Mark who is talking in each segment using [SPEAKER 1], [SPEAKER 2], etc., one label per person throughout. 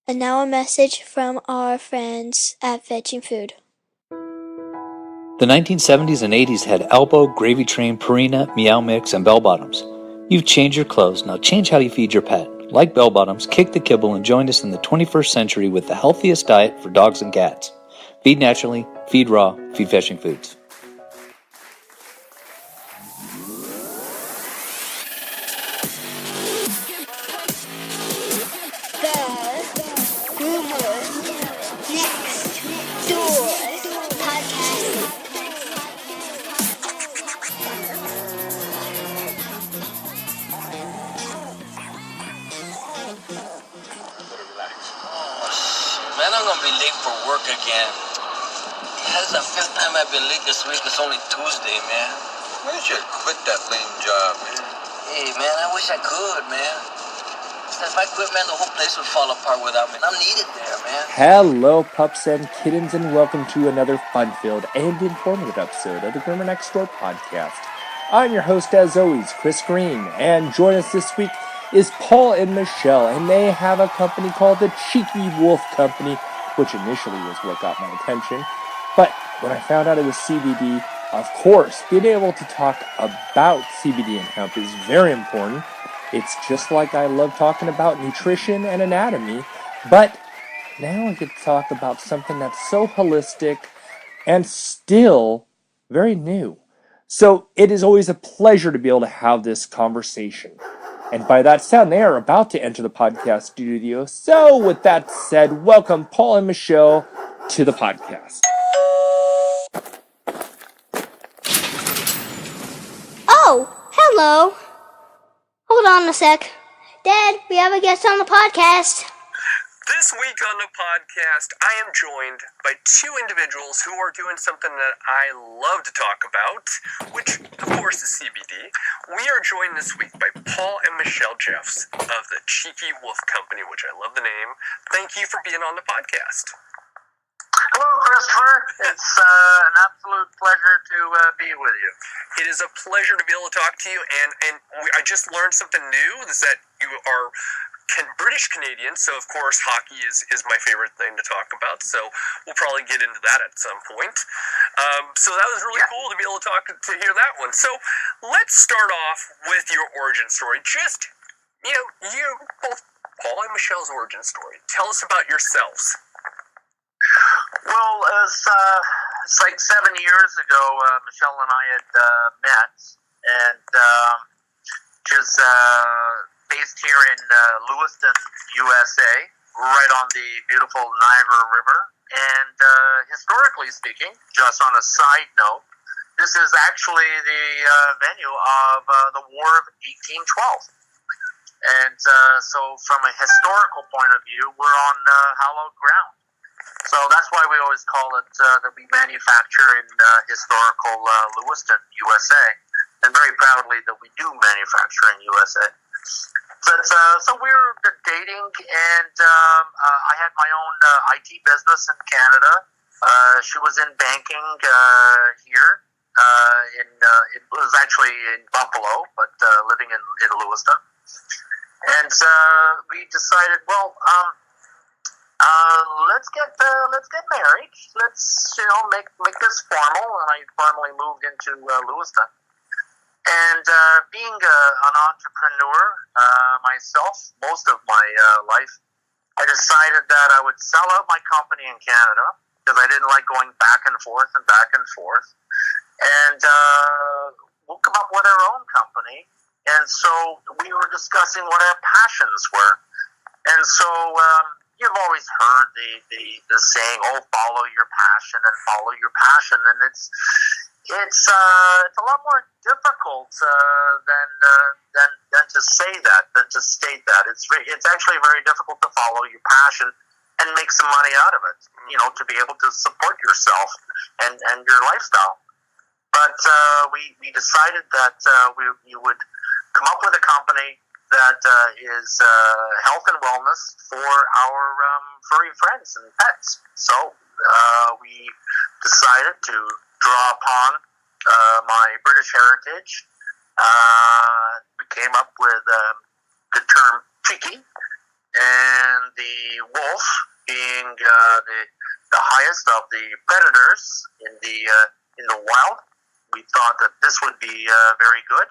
[SPEAKER 1] And now a message from our friends at Fetching Food.
[SPEAKER 2] The 1970s and 80s had Elbow, Gravy Train, Purina, Meow Mix, and Bell Bottoms. You've changed your clothes, now change how you feed your pet. Like Bell Bottoms, kick the kibble and join us in the 21st century with the healthiest diet for dogs and cats. Feed naturally, feed raw, feed Fetching Foods.
[SPEAKER 3] Man, I'm gonna be late for work again. That's the fifth time I've been late this week. It's only Tuesday, man.
[SPEAKER 4] You should quit that lame job, man.
[SPEAKER 3] Hey, man, I wish I could, man. If I quit, man, the whole place would fall apart without me. I'm needed there, man.
[SPEAKER 5] Hello, pups and kittens, and welcome to another fun-filled and informative episode of the Groomer Next Door podcast. I'm your host, as always, Chris Green, and join us this week is Paul and Michelle, and they have a company called the Cheeky Wolf Company, which initially was what got my attention. But when I found out it was CBD, of course, being able to talk about CBD and hemp is very important. It's just like I love talking about nutrition and anatomy, but now I get to talk about something that's so holistic and still very new. So it is always a pleasure to be able to have this conversation. And by that sound, they are about to enter the podcast studio. So with that said, welcome Paul and Michelle to the podcast.
[SPEAKER 1] Oh, hello. Hold on a sec. Dad, we have a guest on the podcast.
[SPEAKER 6] This week on the podcast, I am joined by two individuals who are doing something that I love to talk about, which, of course, is CBD. We are joined this week by Paul and Michelle Jeffs of the Cheeky Wolf Company, which I love the name. Thank you for being on the podcast.
[SPEAKER 7] Hello, Christopher. It's an absolute pleasure to be with you.
[SPEAKER 6] It is a pleasure to be able to talk to you, and I just learned something new, is that you are British Canadian, so of course hockey is my favorite thing to talk about, so we'll probably get into that at some point. So that was really cool to be able to hear that one. So let's start off with your origin story. Just, you both, Paul and Michelle's origin story. Tell us about yourselves.
[SPEAKER 7] Well, it's like 7 years ago, Michelle and I had met, and she's based here in Lewiston, USA, right on the beautiful Niagara River. And historically speaking, just on a side note, this is actually the venue of the War of 1812. And so from a historical point of view, we're on hallowed ground. So that's why we always call it that we manufacture in historical Lewiston, USA. And very proudly that we do manufacture in USA. But, so we were dating, and I had my own IT business in Canada. She was in banking here. It was actually in Buffalo, but living in Lewiston. And we decided, well, let's get married. Let's make this formal. And I formally moved into Lewiston. And being an entrepreneur myself, most of my life, I decided that I would sell out my company in Canada because I didn't like going back and forth. And we'll come up with our own company. And so we were discussing what our passions were. And so you've always heard the saying, "Oh, follow your passion and follow your passion," and it's a lot more difficult than to say that, than to state that. It's actually very difficult to follow your passion and make some money out of it, to be able to support yourself and your lifestyle. But we decided that we would come up with a company that is health and wellness for our furry friends and pets. So we decided to draw upon my British heritage. We came up with the term cheeky and the wolf being the highest of the predators in the wild, we thought that this would be very good,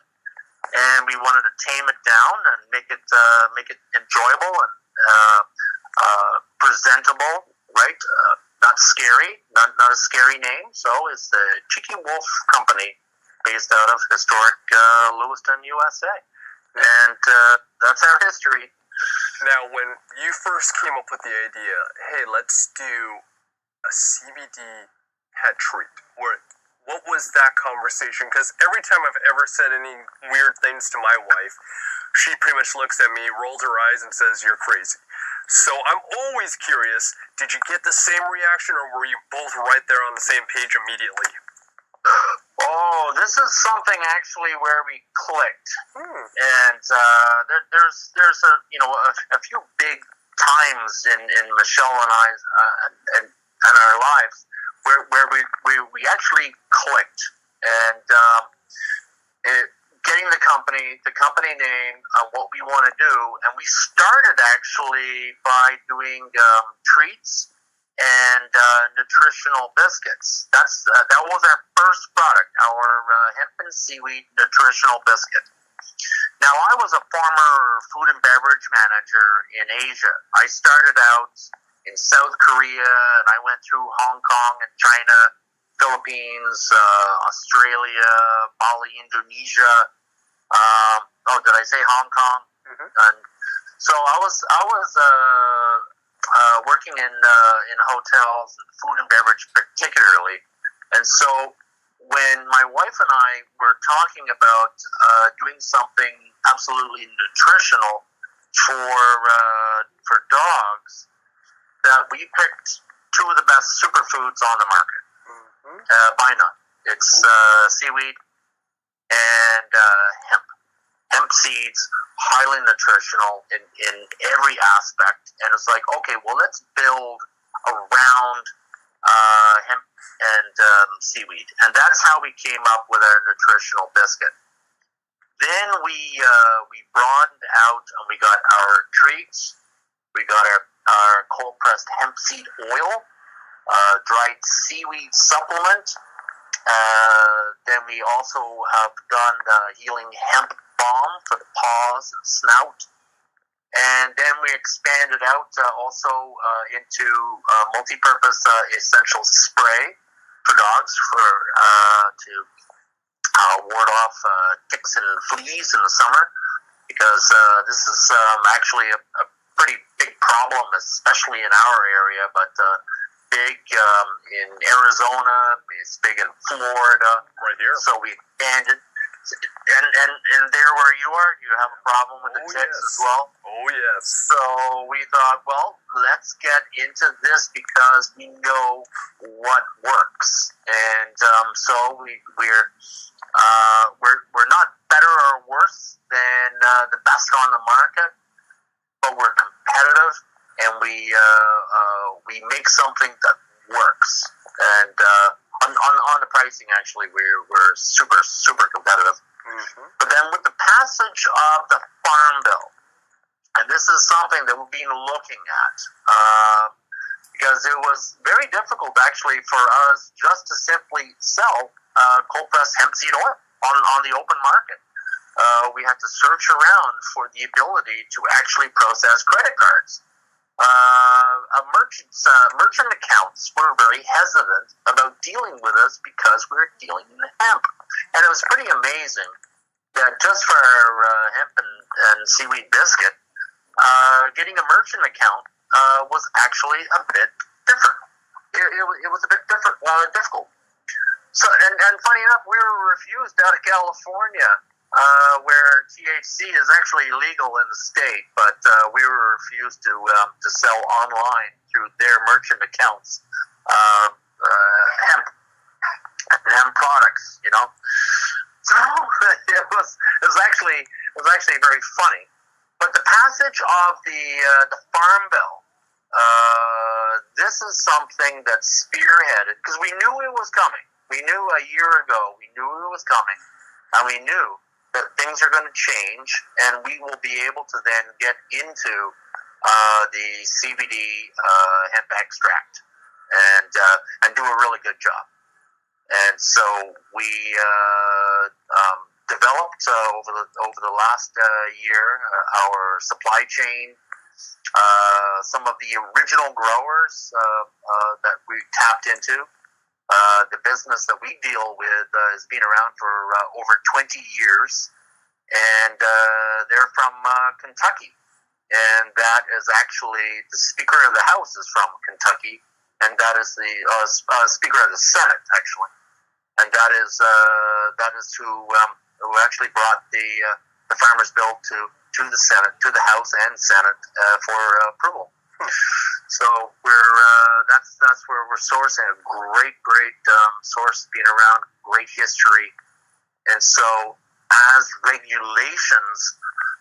[SPEAKER 7] and we wanted to tame it down and make it enjoyable and presentable, right? Not scary, not a scary name. So it's the Cheeky Wolf Company, based out of historic Lewiston, USA, and that's our history.
[SPEAKER 6] Now, when you first came up with the idea, hey, let's do a CBD pet treat, what was that conversation? Because every time I've ever said any weird things to my wife, she pretty much looks at me, rolls her eyes, and says, "You're crazy." So I'm always curious, did you get the same reaction, or were you both right there on the same page immediately?
[SPEAKER 7] Oh, this is something actually where we clicked, and there's a few big times in Michelle and I's and our lives where we actually clicked, and getting the company name, what we want to do, and we started actually by doing treats and nutritional biscuits. That was our first product, our hemp and seaweed nutritional biscuit. Now, I was a former food and beverage manager in Asia. I started out in South Korea, and I went through Hong Kong and China, Philippines, Australia, Bali, Indonesia. Did I say Hong Kong? Mm-hmm. And so I was working in hotels and food and beverage particularly, and so when my wife and I were talking about doing something absolutely nutritional for dogs, that we picked two of the best superfoods on the market, by none. It's seaweed and hemp seeds, highly nutritional in every aspect. And it's like, okay, well, let's build around hemp and seaweed. And that's how we came up with our nutritional biscuit. Then we broadened out, and we got our treats. We got our cold pressed hemp seed oil, dried seaweed supplement. Then we also have done healing hemp balm for the paws and snout. And then we expanded out also into multi-purpose essential spray for dogs to ward off ticks and fleas in the summer, because this is actually a pretty big problem, especially in our area, but big in Arizona, it's big in Florida. Right here. So we expanded. And there where you are, do you have a problem with the ticks as well?
[SPEAKER 6] Oh, yes.
[SPEAKER 7] So we thought, well, let's get into this because we know what works. And so we're not better or worse than the best on the market, but we're competitive, and we make something that works. And on the pricing, actually, we're super competitive. Mm-hmm. But then with the passage of the Farm Bill, and this is something that we've been looking at, because it was very difficult actually for us just to simply sell cold pressed hemp seed oil on the open market. We had to search around for the ability to actually process credit cards. Merchant accounts were very hesitant about dealing with us because we were dealing in hemp. And it was pretty amazing that just for our hemp and seaweed biscuit, getting a merchant account was actually a bit different. It was a bit difficult. So, and funny enough, we were refused out of California, where THC is actually illegal in the state, but we were refused to sell online through their merchant accounts hemp products, you know. So it was actually very funny. But the passage of the Farm Bill, this is something that spearheaded, because we knew it was coming. We knew a year ago. We knew it was coming, and we knew that things are going to change, and we will be able to then get into the CBD hemp extract, and do a really good job. And so we developed over the last year our supply chain. Some of the original growers that we tapped into. The business that we deal with has been around for over 20 years, and they're from Kentucky. And that is actually the Speaker of the House is from Kentucky, and that is the Speaker of the Senate, actually. And that is who actually brought the Farmers Bill to the Senate, to the House and Senate for approval. So that's where we're sourcing a great source, being around, great history, and so as regulations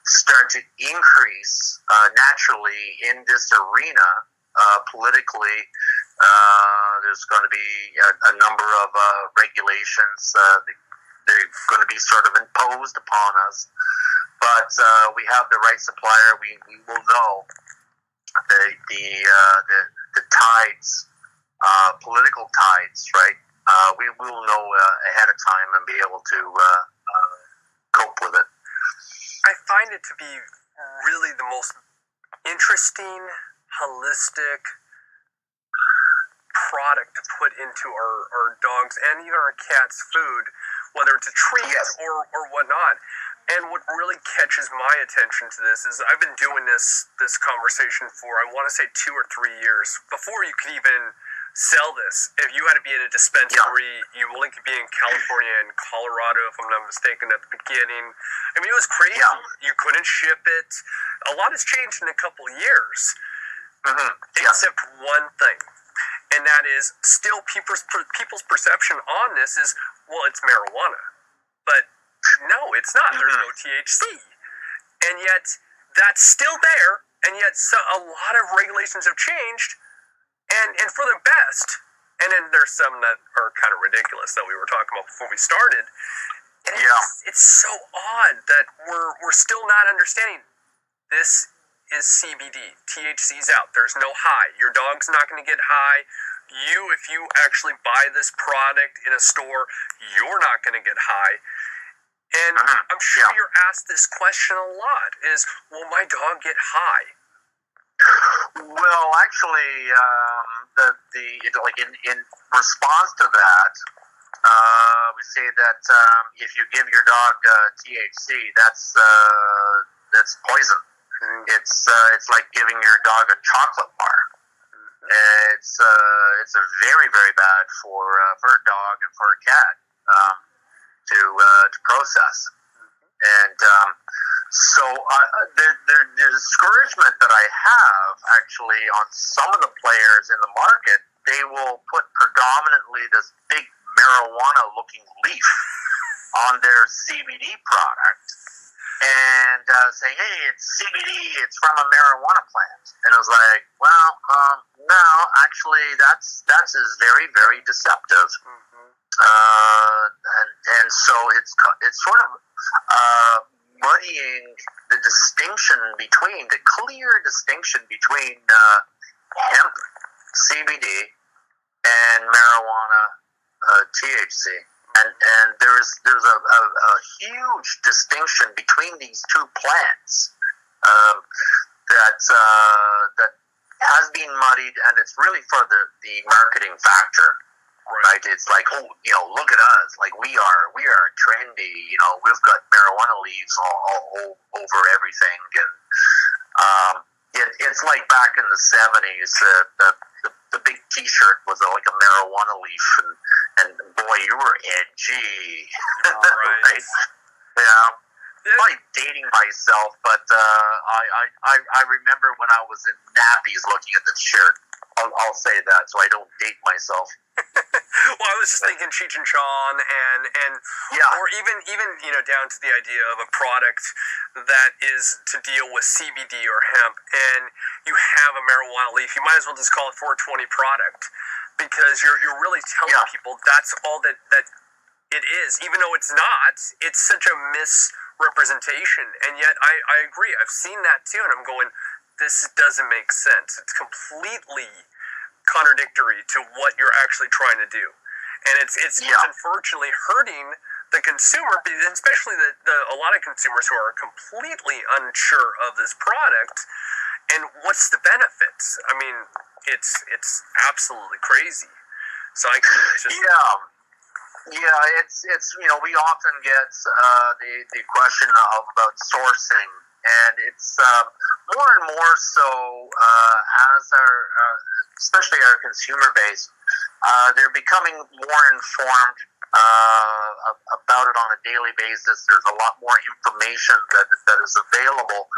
[SPEAKER 7] start to increase naturally in this arena politically, there's going to be a number of regulations. They're going to be sort of imposed upon us, but we have the right supplier. We will know the tides, political tides, right? We will know ahead of time and be able to cope with it.
[SPEAKER 6] I find it to be really the most interesting, holistic product to put into our dogs and even our cats' food, whether it's a treat or whatnot. And what really catches my attention to this is I've been doing this conversation for, I want to say, 2 or 3 years before you could even sell this. If you had to be at a dispensary, you only could be in California and Colorado, if I'm not mistaken, at the beginning. I mean, it was crazy. Yeah. You couldn't ship it. A lot has changed in a couple of years, except one thing, and that is still people's perception on this is, well, it's marijuana. But no, it's not. There's no THC. And yet, that's still there, and yet a lot of regulations have changed, and for the best. And then there's some that are kind of ridiculous that we were talking about before we started. And it's so odd that we're still not understanding. This is CBD. THC's out. There's no high. Your dog's not going to get high. If you actually buy this product in a store, you're not going to get high. And I'm sure you're asked this question a lot, is, will my dog get high?
[SPEAKER 7] Well, actually, in response to that, we say that if you give your dog THC, that's poison. It's like giving your dog a chocolate bar. It's very, very bad for a dog and for a cat to process. And so the discouragement that I have actually on some of the players in the market, they will put predominantly this big marijuana-looking leaf on their CBD product and say, hey, it's CBD, it's from a marijuana plant. And I was like, well, no, actually, that's is very, very deceptive. And so it's sort of muddying the clear distinction between hemp CBD and marijuana THC, and there's a huge distinction between these two plants that has been muddied, and it's really for the marketing factor. Right, it's like, oh, look at us, like we are trendy, we've got marijuana leaves all over everything, and it's like back in the 70s, the big T-shirt was like a marijuana leaf, and boy, you were edgy. Right? Probably dating myself, but I remember when I was in nappies looking at the shirt. I'll say that so I don't date myself.
[SPEAKER 6] Well, I was just thinking Cheech and Chong, and or even down to the idea of a product that is to deal with CBD or hemp, and you have a marijuana leaf. You might as well just call it 420 product, because you're really telling people that's all that it is, even though it's not. It's such a misrepresentation, and yet I agree. I've seen that too, and I'm going, this doesn't make sense. It's completely contradictory to what you're actually trying to do. And it's unfortunately hurting the consumer, especially a lot of consumers who are completely unsure of this product and what's the benefits. I mean, it's absolutely crazy. So I can just
[SPEAKER 7] it's we often get the question about sourcing, and it's more and more so as our especially our consumer base, they're becoming more informed about it on a daily basis. There's a lot more information that is available,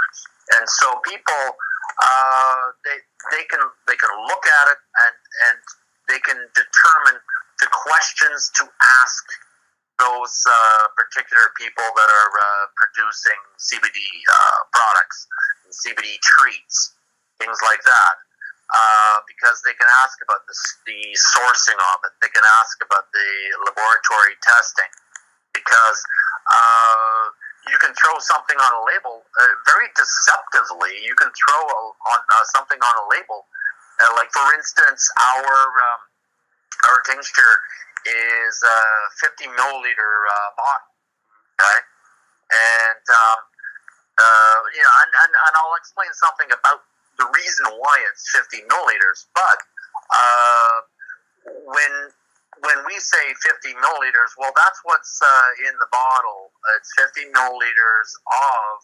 [SPEAKER 7] and so people they can look at it and they can determine the questions to ask those particular people that are producing CBD products, and CBD treats, things like that. Because they can ask about the sourcing of it. They can ask about the laboratory testing. Because you can throw something on a label very deceptively. You can throw something on a label. Like, for instance, our tincture is a 50 milliliter bottle. Okay? And, and I'll explain something about the reason why it's 50 milliliters, but when we say 50 milliliters, well, that's what's in the bottle. It's 50 milliliters of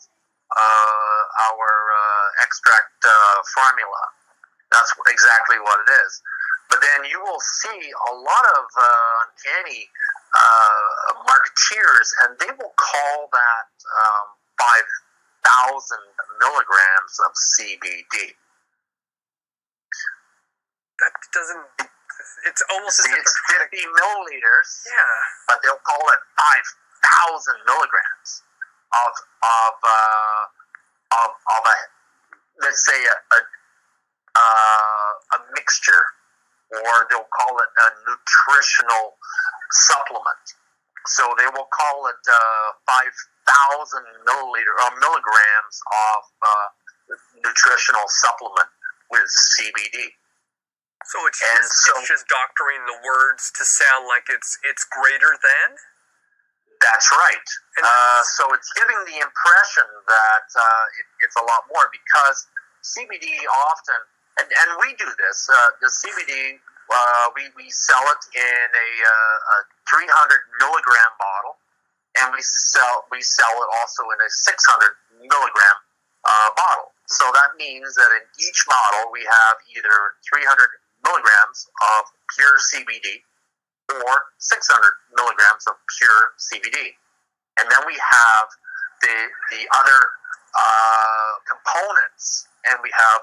[SPEAKER 7] our extract formula. That's exactly what it is. But then you will see a lot of uncanny marketeers, and they will call that 5,000 milligrams of CBD.
[SPEAKER 6] That doesn't. It's almost as if
[SPEAKER 7] it's 50 milliliters.
[SPEAKER 6] Yeah.
[SPEAKER 7] But they'll call it 5,000 milligrams of a, let's say a mixture, or they'll call it a nutritional supplement. So they will call it 5,000 milligrams of nutritional supplement with CBD.
[SPEAKER 6] So it's just doctoring the words to sound like it's greater than?
[SPEAKER 7] That's right. So it's giving the impression that it's a lot more, because CBD often, and we do this, the CBD, we sell it in a 300 milligram bottle, and we sell it also in a 600 milligram bottle. So that means that in each bottle we have either 300 milligrams of pure CBD or 600 milligrams of pure CBD. And then we have the other components, and we have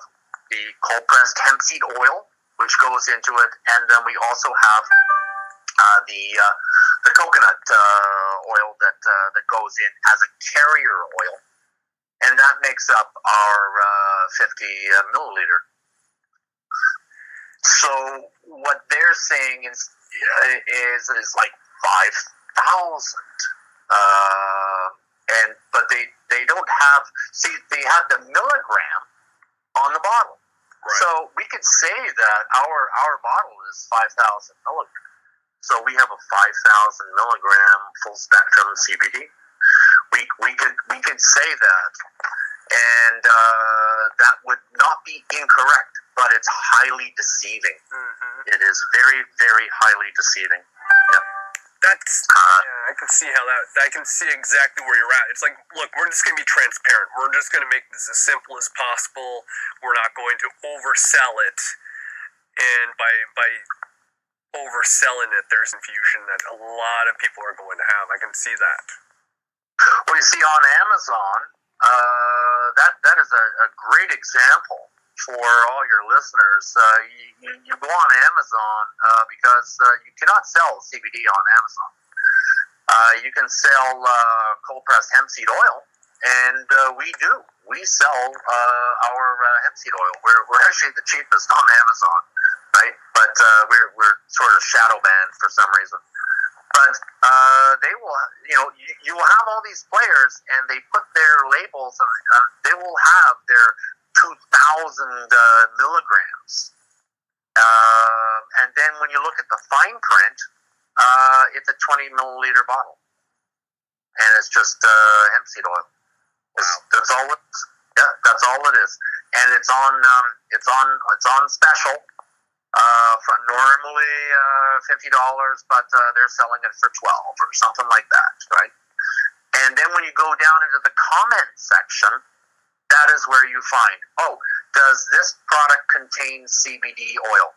[SPEAKER 7] the cold-pressed hemp seed oil, which goes into it, and then we also have the coconut oil that goes in as a carrier oil, and that makes up our 50 milliliter. So what they're saying is like 5,000, but they don't have. See, they have the milligram on the bottle. Right. So we could say that our bottle is 5,000 milligrams. So we have a 5,000 milligram full spectrum CBD. We could say that, and that would not be incorrect, but it's highly deceiving. Mm-hmm. It is very, very highly deceiving. Yeah.
[SPEAKER 6] That's I can see how that. I can see exactly where you're at. It's like, look, we're just going to be transparent. We're just going to make this as simple as possible. We're not going to oversell it, and by overselling it, there's confusion that a lot of people are going to have. I can see that.
[SPEAKER 7] Well, you see, on Amazon, that is a great example for all your listeners. You go on Amazon because you cannot sell CBD on Amazon. You can sell cold-pressed hemp seed oil, and we do. We sell our hemp seed oil. We're actually the cheapest on Amazon, right? But we're sort of shadow banned for some reason. But they will, you will have all these players, and they put their labels on. They will have their 2,000 milligrams. And then when you look at the fine print, it's a 20 milliliter bottle, and it's just hemp seed oil. That's all it is. Yeah, that's all it is, and it's on special. For normally $50, but they're selling it for $12 or something like that, right? And then when you go down into the comment section, that is where you find, does this product contain CBD oil?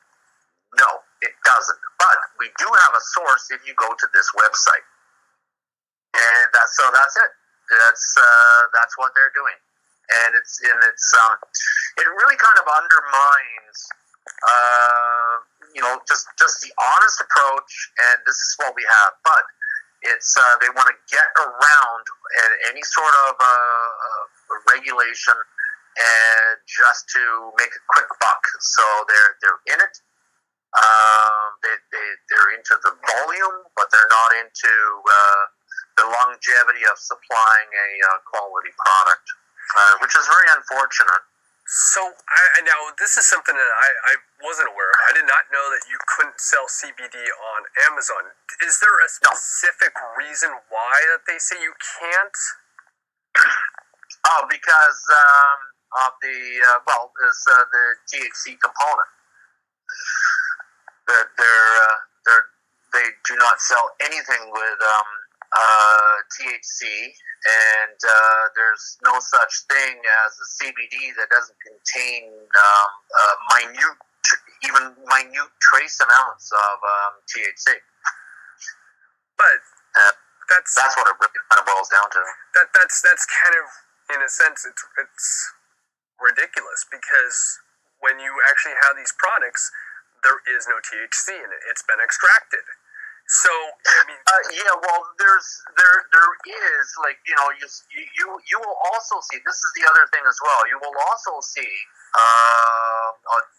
[SPEAKER 7] No, it doesn't. But we do have a source if you go to this website, and that's it. That's what they're doing, and it really kind of undermines, just the honest approach, and this is what we have. But it's they want to get around any sort of regulation, and just to make a quick buck. So they're in it. They're into the volume, but they're not into the longevity of supplying a quality product, which is very unfortunate.
[SPEAKER 6] So, now this is something that I wasn't aware of. I did not know that you couldn't sell CBD on Amazon. Is there a specific reason why that they say you can't?
[SPEAKER 7] Because of the THC component. They do not sell anything with THC, and there's no such thing as a CBD that doesn't contain minute trace amounts of THC.
[SPEAKER 6] But
[SPEAKER 7] that's what it really kind of boils down to.
[SPEAKER 6] That's kind of, in a sense, it's ridiculous, because when you actually have these products, there is no THC in it. It's been extracted. So, I mean,
[SPEAKER 7] there is, like, you will also see, this is the other thing as well, you will also see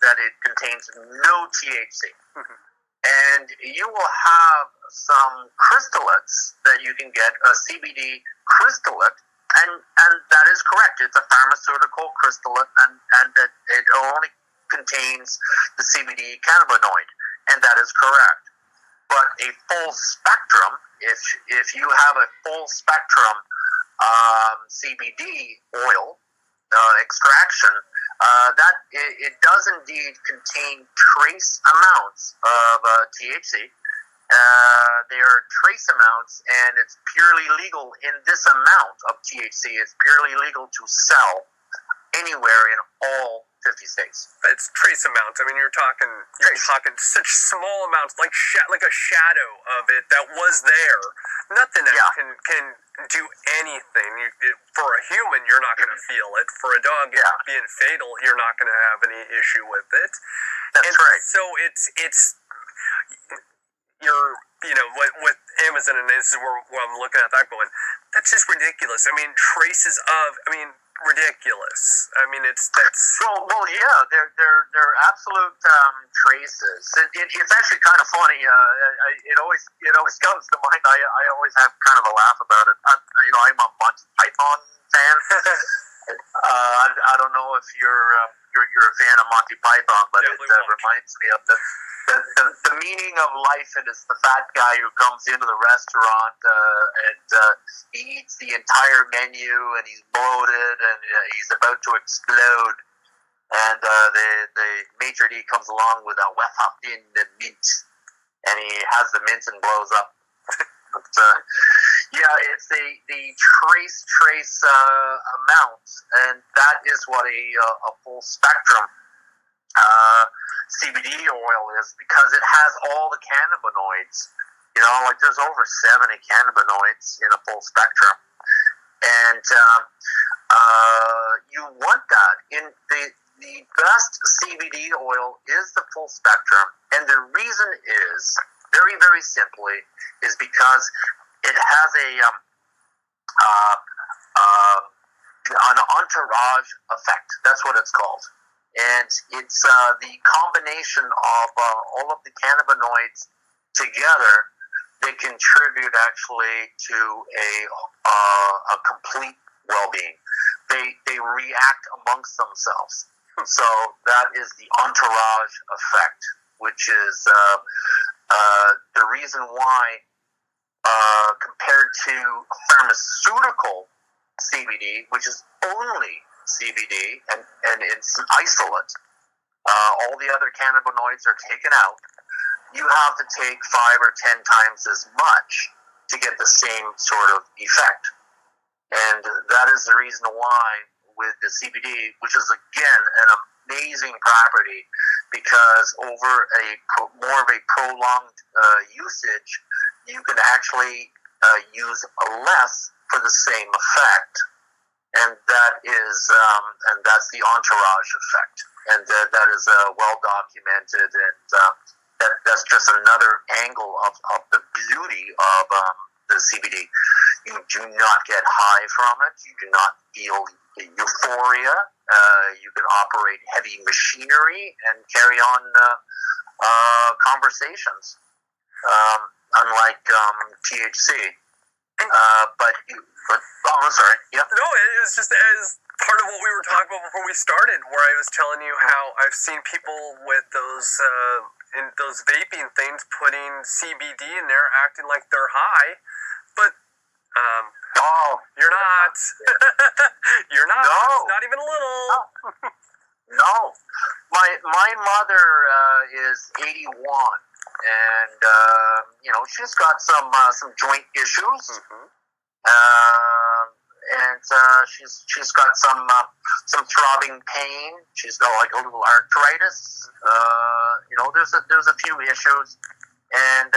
[SPEAKER 7] that it contains no THC.
[SPEAKER 6] Mm-hmm.
[SPEAKER 7] And you will have some crystallates that you can get, a CBD crystallate, and that is correct. It's a pharmaceutical crystallate, and that it only contains the CBD cannabinoid, and that is correct. But a full spectrum, if you have a full spectrum CBD oil extraction, that it does indeed contain trace amounts of THC. They are trace amounts, and it's purely legal in this amount of THC. It's purely legal to sell anywhere in all 50 states.
[SPEAKER 6] It's trace amounts. I mean, you're talking such small amounts, like a shadow of it that was there. Nothing that can do anything. For a human, you're not going to feel it. For a dog, being fatal, you're not going to have any issue with it.
[SPEAKER 7] That's right.
[SPEAKER 6] So it's with Amazon, and this is where I'm looking at that going, that's just ridiculous. I mean, ridiculous. I mean, that's they're absolute traces. It's actually kind of funny. It always comes to mind. I always have kind of a laugh about it. I'm a Monty Python fan. I don't know if you're a fan of Monty Python, but it reminds me of the meaning of life, and it's the fat guy who comes into the restaurant and he eats the entire menu, and he's bloated, and he's about to explode, and the maitre d' comes along with a wafat in the mint, and he has the mint and blows up. But, it's the trace amount, and that is what a full spectrum CBD oil is, because it has all the cannabinoids. Like there's over 70 cannabinoids in a full spectrum, and you want that. In the best CBD oil is the full spectrum, and the reason is very, very simply is because it has an entourage effect. That's what it's called. And it's the combination of all of the cannabinoids together that contribute actually to a complete well-being.
[SPEAKER 7] they react amongst themselves. So that is the entourage effect, which is the reason why, compared to pharmaceutical CBD, which is only CBD and it's isolate, all the other cannabinoids are taken out. You have to take 5 or 10 times as much to get the same sort of effect. And that is the reason why with the CBD, which is again an amazing property, because over more of a prolonged usage, you can actually use less for the same effect, and that's the entourage effect, and that is well documented, and that's just another angle of the beauty of the CBD. You do not get high from it. You do not feel the euphoria. You can operate heavy machinery and carry on conversations, unlike THC. I'm sorry. Yeah.
[SPEAKER 6] No, it was just as part of what we were talking about before we started, where I was telling you how I've seen people with those vaping things putting CBD in there, acting like they're high, but you're not. You're not.
[SPEAKER 7] No.
[SPEAKER 6] Not even a little.
[SPEAKER 7] No. My mother is 81, and she's got some joint issues.
[SPEAKER 6] Mm-hmm.
[SPEAKER 7] And she's got some throbbing pain. She's got like a little arthritis. There's a few issues, and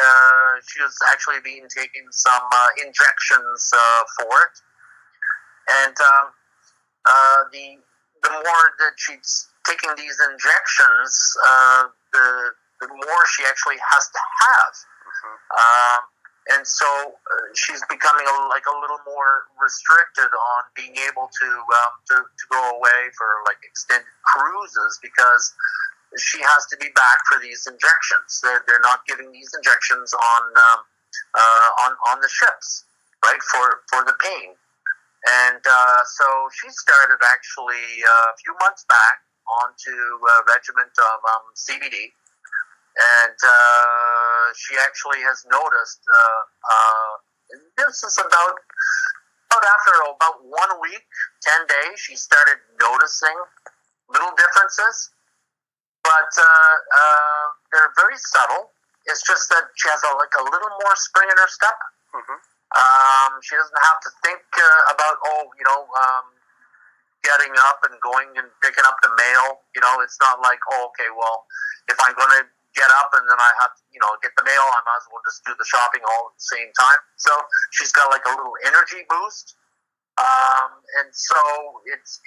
[SPEAKER 7] she was actually being taking some injections for it. And the more that she's taking these injections, the more she actually has to have. And so she's becoming a little more restricted on being able to go away for like extended cruises, because she has to be back for these injections. They're not giving these injections on the ships, right, for the pain. And so she started actually a few months back onto a regimen of CBD. And she actually has noticed, this is about after about 1 week, 10 days, she started noticing little differences, but they're very subtle. It's just that she has a little more spring in her step.
[SPEAKER 6] Mm-hmm.
[SPEAKER 7] She doesn't have to think about getting up and going and picking up the mail. It's not like, okay, well, if I'm going to get up and then I have to, get the mail, I might as well just do the shopping all at the same time. So she's got like a little energy boost. And so it's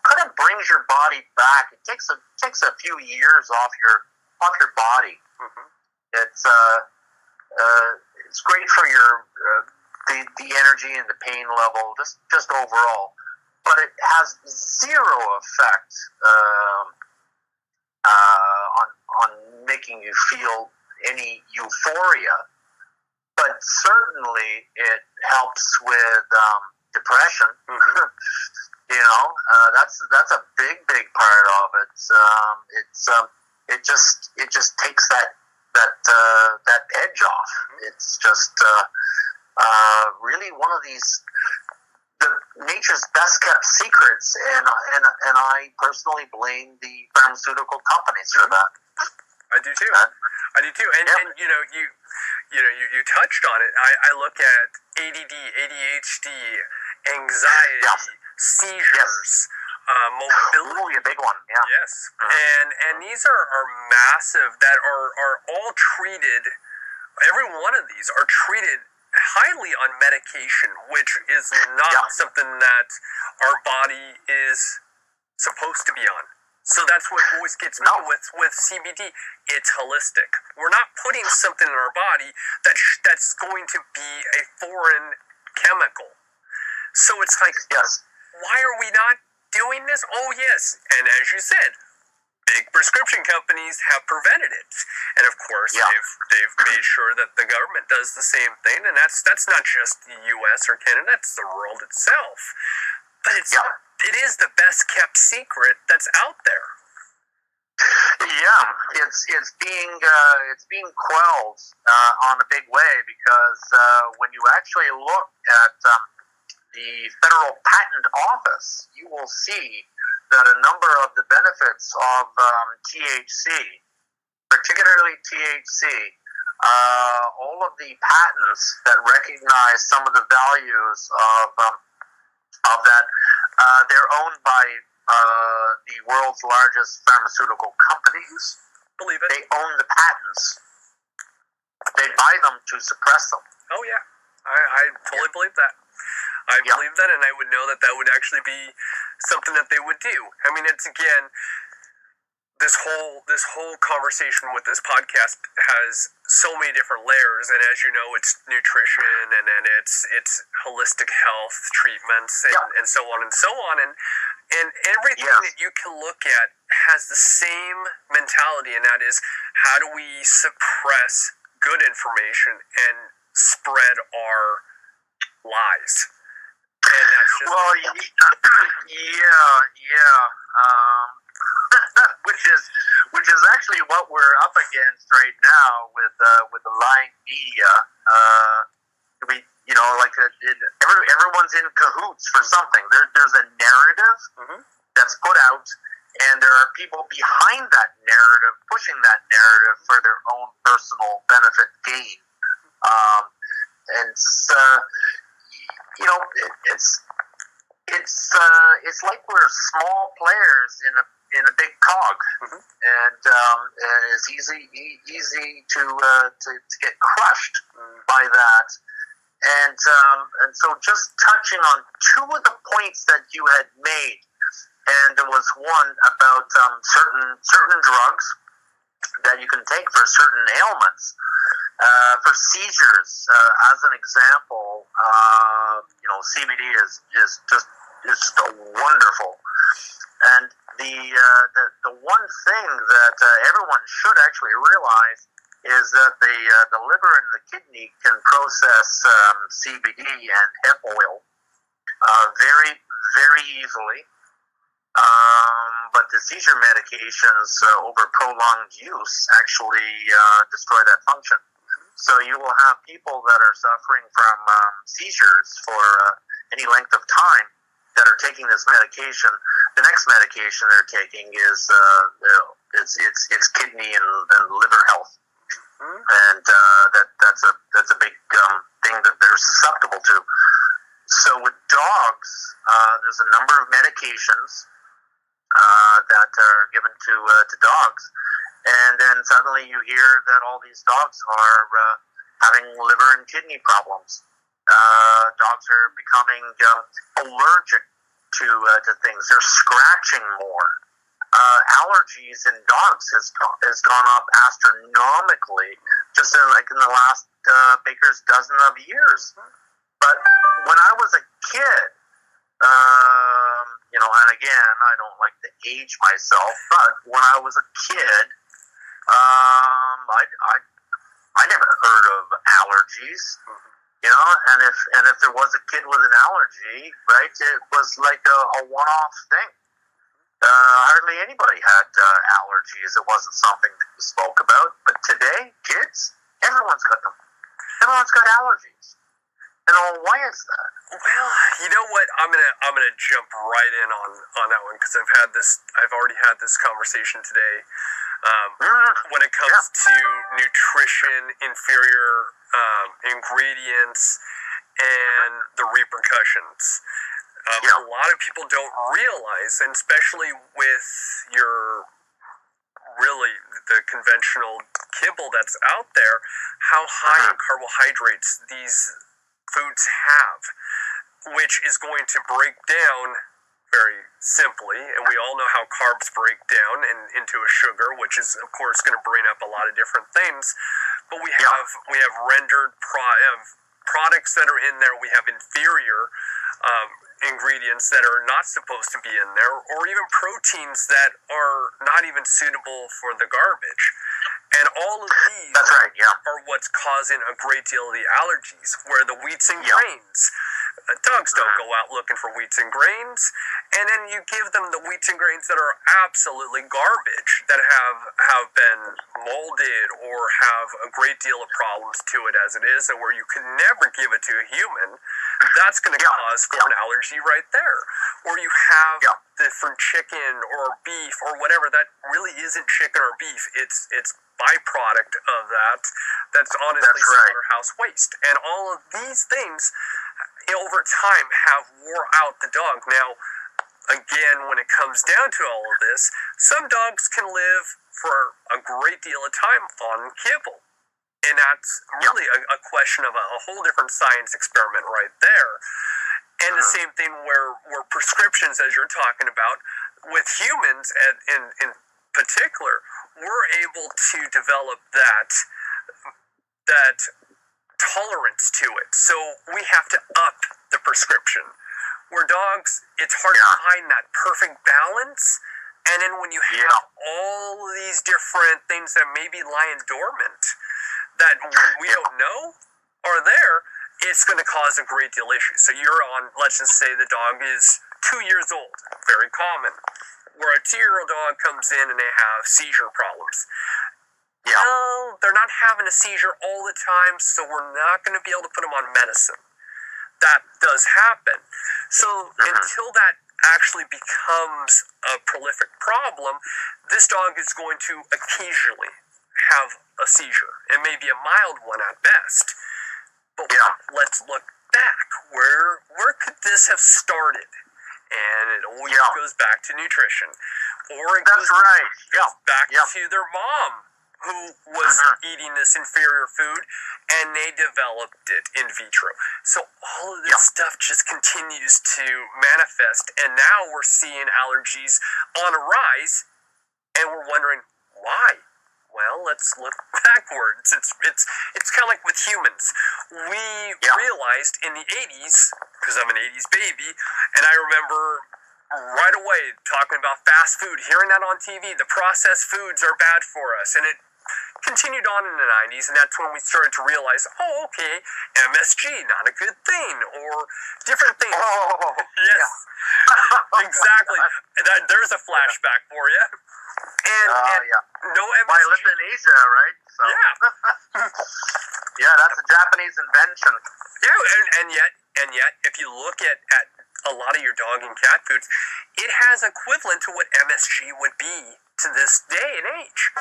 [SPEAKER 7] kind of brings your body back. It takes a few years off your body.
[SPEAKER 6] Mm-hmm.
[SPEAKER 7] It's great for your the energy and the pain level, just overall. But it has zero effect on making you feel any euphoria, but certainly it helps with depression.
[SPEAKER 6] Mm-hmm.
[SPEAKER 7] That's a big part of it. It just takes that edge off.
[SPEAKER 6] Mm-hmm.
[SPEAKER 7] It's just really one of nature's best kept secrets, and I personally blame the pharmaceutical companies for that.
[SPEAKER 6] I do too. And you touched on it. I look at ADD, ADHD, anxiety, seizures, mobility.
[SPEAKER 7] Ooh, a big one. Yeah.
[SPEAKER 6] Yes. And these are massive, that are all treated. Every one of these are treated highly on medication, which is not something that our body is supposed to be on. So that's what always gets me with CBD. It's holistic. We're not putting something in our body that's going to be a foreign chemical. So it's like, why are we not doing this? Oh, yes. And as you said, big prescription companies have prevented it. And of course, they've made sure that the government does the same thing. And that's not just the U.S. or Canada, that's the world itself. But it is the best kept secret that's out there.
[SPEAKER 7] Yeah, it's being quelled on a big way, because when you actually look at the Federal Patent Office, you will see that a number of the benefits of THC, particularly THC, all of the patents that recognize some of the values of that, they're owned by the world's largest pharmaceutical companies.
[SPEAKER 6] Believe it.
[SPEAKER 7] They own the patents. They buy them to suppress them.
[SPEAKER 6] Oh yeah, I totally believe that. I believe that, and I would know that would actually be something that they would do. I mean, it's again, this whole conversation with this podcast has so many different layers, and as you know, it's nutrition, and then it's holistic health treatments, and so on and so on, and everything that you can look at has the same mentality, and that is, how do we suppress good information and spread our lies? And that's just
[SPEAKER 7] which is actually what we're up against right now with the lying media. Everyone's in cahoots for something. There's a narrative that's put out, and there are people behind that narrative pushing that narrative for their own personal benefit gain. It's like we're small players in a big cog, and it's easy to get crushed by that. And so, just touching on two of the points that you had made, and there was one about certain drugs that you can take for certain ailments. For seizures, as an example, CBD is just wonderful. And the one thing that everyone should actually realize is that the liver and the kidney can process CBD and hemp oil very, very easily. But the seizure medications over prolonged use actually destroy that function. So you will have people that are suffering from seizures for any length of time that are taking this medication. The next medication they're taking is it's kidney and liver health, and that's a big thing that they're susceptible to. So with dogs, there's a number of medications that are given to dogs, and then suddenly you hear that all these dogs are having liver and kidney problems. Dogs are becoming allergic to things. They're scratching more. Allergies in dogs has gone up astronomically just in the last baker's dozen of years. But when I was a kid, and again, I don't like to age myself, but when I was a kid, I never heard of allergies, and if there was a kid with an allergy, right, it was like a one-off thing. Hardly anybody had allergies. It wasn't something that you spoke about. But today, kids, everyone's got them. Everyone's got allergies. And why is that?
[SPEAKER 6] Well, you know what? I'm gonna jump right in on that one, because I've already had this conversation today. When it comes to nutrition, inferior ingredients, and the repercussions. A lot of people don't realize, and especially with the conventional kibble that's out there, how high in carbohydrates these foods have, which is going to break down very simply, and we all know how carbs break down into a sugar, which is of course going to bring up a lot of different things. But we have rendered products that are in there. We have inferior ingredients that are not supposed to be in there, or even proteins that are not even suitable for the garbage. And all of these are what's causing a great deal of the allergies, where the wheats and grains, Dogs don't go out looking for wheats and grains, and then you give them the wheats and grains that are absolutely garbage, that have been molded or have a great deal of problems to it as it is, and where you can never give it to a human. That's going to cause for an allergy right there. Or you have different chicken or beef or whatever that really isn't chicken or beef. It's byproduct of that's honestly slaughterhouse waste. And all of these things over time have wore out the dog. Now, again, when it comes down to all of this, some dogs can live for a great deal of time on kibble. And that's really a question of a whole different science experiment right there. And the same thing where prescriptions, as you're talking about, with humans in particular, we're able to develop that tolerance to it. So we have to up the prescription. Where dogs, it's hard to find that perfect balance. And then when you have all these different things that may be lying dormant that we don't know are there, it's going to cause a great deal of issues. So you're on, let's just say the dog is 2 years old, very common, where a 2-year-old dog comes in and they have seizure problems. No, they're not having a seizure all the time, so we're not going to be able to put them on medicine. That does happen. So until that actually becomes a prolific problem, this dog is going to occasionally have a seizure. It may be a mild one at best. But let's look back. Where could this have started? And it always goes back to nutrition. Or it goes back to their mom, who was eating this inferior food, and they developed it in vitro. So all of this stuff just continues to manifest, and now we're seeing allergies on a rise, and we're wondering why. Well, let's look backwards. It's kind of like with humans. We realized in the 80s, because I'm an 80s baby, and I remember right away talking about fast food, hearing that on TV, the processed foods are bad for us, and it continued on in the 90s, and that's when we started to realize, oh, okay, MSG, not a good thing, or different things.
[SPEAKER 7] Oh,
[SPEAKER 6] yes, exactly. There's a flashback for you. And no MSG.
[SPEAKER 7] My Lipinesia, right? So. Yeah, that's a Japanese invention.
[SPEAKER 6] Yeah, and yet, if you look at a lot of your dog and cat foods, it has equivalent to what MSG would be to this day and age.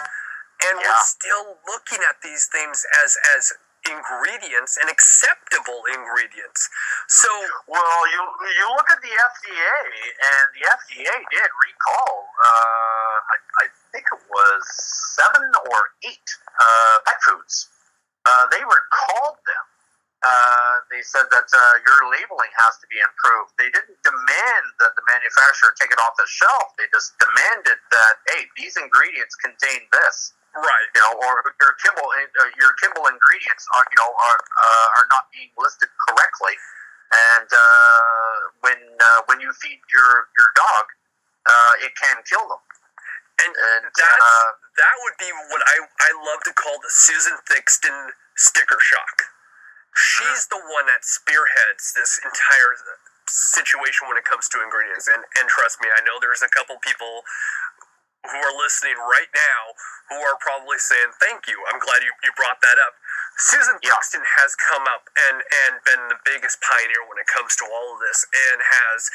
[SPEAKER 6] And we're still looking at these things as ingredients and acceptable ingredients. So,
[SPEAKER 7] well, you look at the FDA, and the FDA did recall, I think it was 7 or 8 pet foods. They recalled them. They said that your labeling has to be improved. They didn't demand that the manufacturer take it off the shelf. They just demanded that, hey, these ingredients contain this.
[SPEAKER 6] Right.
[SPEAKER 7] Or your kibble ingredients are not being listed correctly, and when you feed your dog, it can kill them.
[SPEAKER 6] And that would be what I love to call the Susan Thixton sticker shock. She's the one that spearheads this entire situation when it comes to ingredients. And trust me, I know there's a couple people who are listening right now who are probably saying, thank you, I'm glad you brought that up. Susan Thixton has come up and been the biggest pioneer when it comes to all of this, and has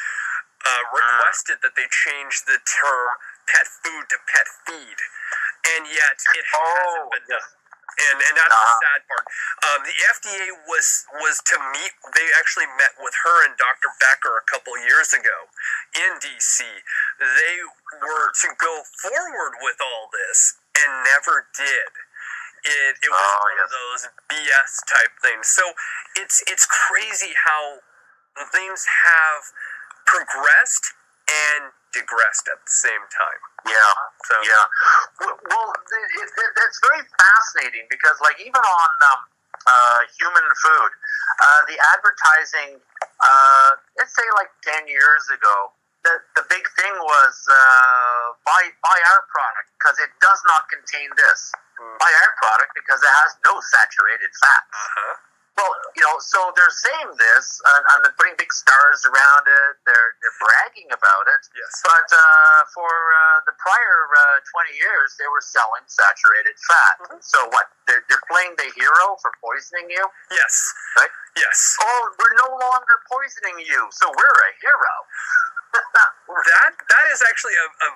[SPEAKER 6] requested that they change the term pet food to pet feed. And yet it hasn't been done. And that's the sad part. The FDA was to meet. They actually met with her and Dr. Becker a couple years ago in D.C. They were to go forward with all this and never did. It was one of those BS type things. So it's crazy how things have progressed and digressed at the same time.
[SPEAKER 7] Well, it's very fascinating because, like, even on human food, the advertising, let's say like 10 years ago, the big thing was buy our product because it does not contain this. Buy our product because it has no saturated fats. Well, so they're saying this, and they're putting big stars around it. They're bragging about it.
[SPEAKER 6] Yes.
[SPEAKER 7] But for the prior 20 years, they were selling saturated fat.
[SPEAKER 6] Mm-hmm.
[SPEAKER 7] So what? They're playing the hero for poisoning you?
[SPEAKER 6] Yes.
[SPEAKER 7] Right?
[SPEAKER 6] Yes.
[SPEAKER 7] Oh, we're no longer poisoning you, so we're a hero.
[SPEAKER 6] That is actually a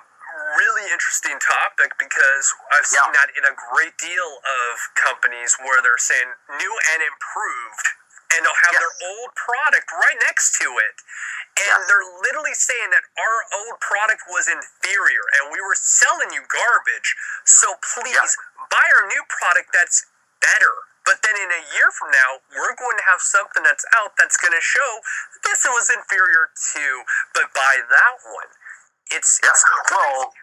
[SPEAKER 6] really interesting topic, because I've seen that in a great deal of companies where they're saying new and improved, and they'll have their old product right next to it, and they're literally saying that our old product was inferior and we were selling you garbage, so please buy our new product that's better. But then in a year from now, we're going to have something that's out that's going to show this was inferior too, but buy that one. It's
[SPEAKER 7] well,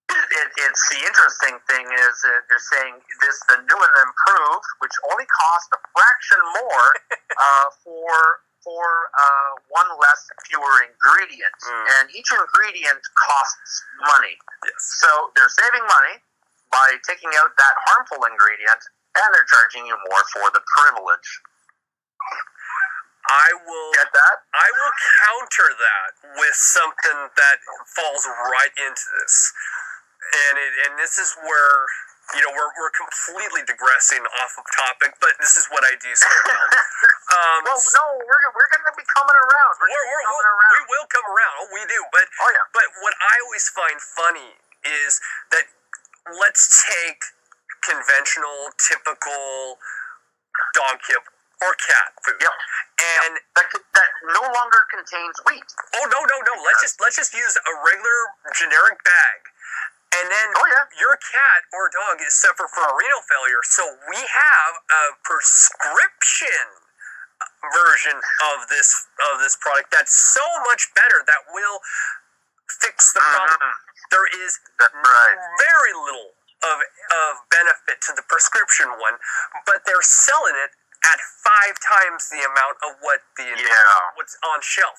[SPEAKER 7] it's the interesting thing is that they're saying the new and improved, which only cost a fraction more for one less fewer ingredients, and each ingredient costs money.
[SPEAKER 6] Yes.
[SPEAKER 7] So they're saving money by taking out that harmful ingredient, and they're charging you more for the privilege.
[SPEAKER 6] I will
[SPEAKER 7] get that.
[SPEAKER 6] I will counter that with something that falls right into this, and this is where we're completely digressing off of topic, but this is what I do so well.
[SPEAKER 7] Well, no, we're going to be coming around.
[SPEAKER 6] We will come around. Oh, we do. But but what I always find funny is that let's take conventional, typical dog kibble or cat food. And
[SPEAKER 7] that no longer contains wheat.
[SPEAKER 6] Oh no. Let's just use a regular generic bag. And then your cat or dog is suffer from renal failure. So we have a prescription version of this product that's so much better that will fix the problem. There is very little of benefit to the prescription one, but they're selling it at 5 times the amount of what's on shelf.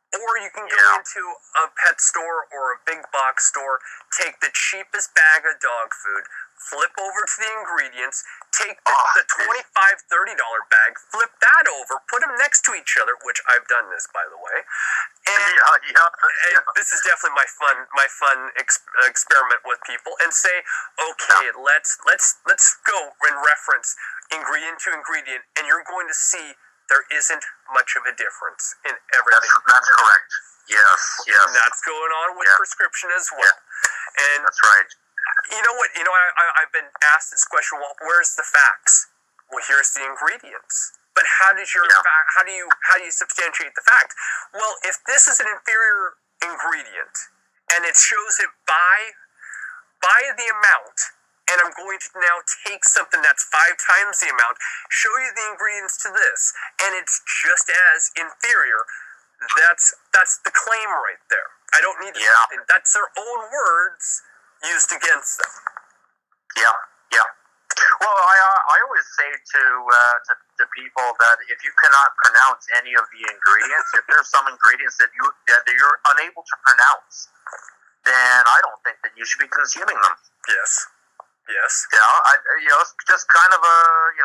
[SPEAKER 6] Or you can go into a pet store or a big box store, take the cheapest bag of dog food, flip over to the ingredients, take the $25, $30 bag, flip that over, put them next to each other, which I've done this, by the way. And this is definitely my fun experiment with people, and say, okay, let's go and reference ingredient to ingredient, and you're going to see there isn't much of a difference in everything.
[SPEAKER 7] That's correct. Yes.
[SPEAKER 6] And that's going on with prescription as well. And
[SPEAKER 7] that's right.
[SPEAKER 6] You know what? I've been asked this question. Well, where's the facts? Well, here's the ingredients. But how do you substantiate the fact? Well, if this is an inferior ingredient and it shows it by the amount, and I'm going to now take something that's 5 times the amount, show you the ingredients to this, and it's just as inferior, that's the claim right there. I don't need to say anything. That's their own words used against them.
[SPEAKER 7] Yeah. Well, I always say to people that if you cannot pronounce any of the ingredients, if there's some ingredients that you're unable to pronounce, then I don't think that you should be consuming them.
[SPEAKER 6] Yes.
[SPEAKER 7] It's just kind of a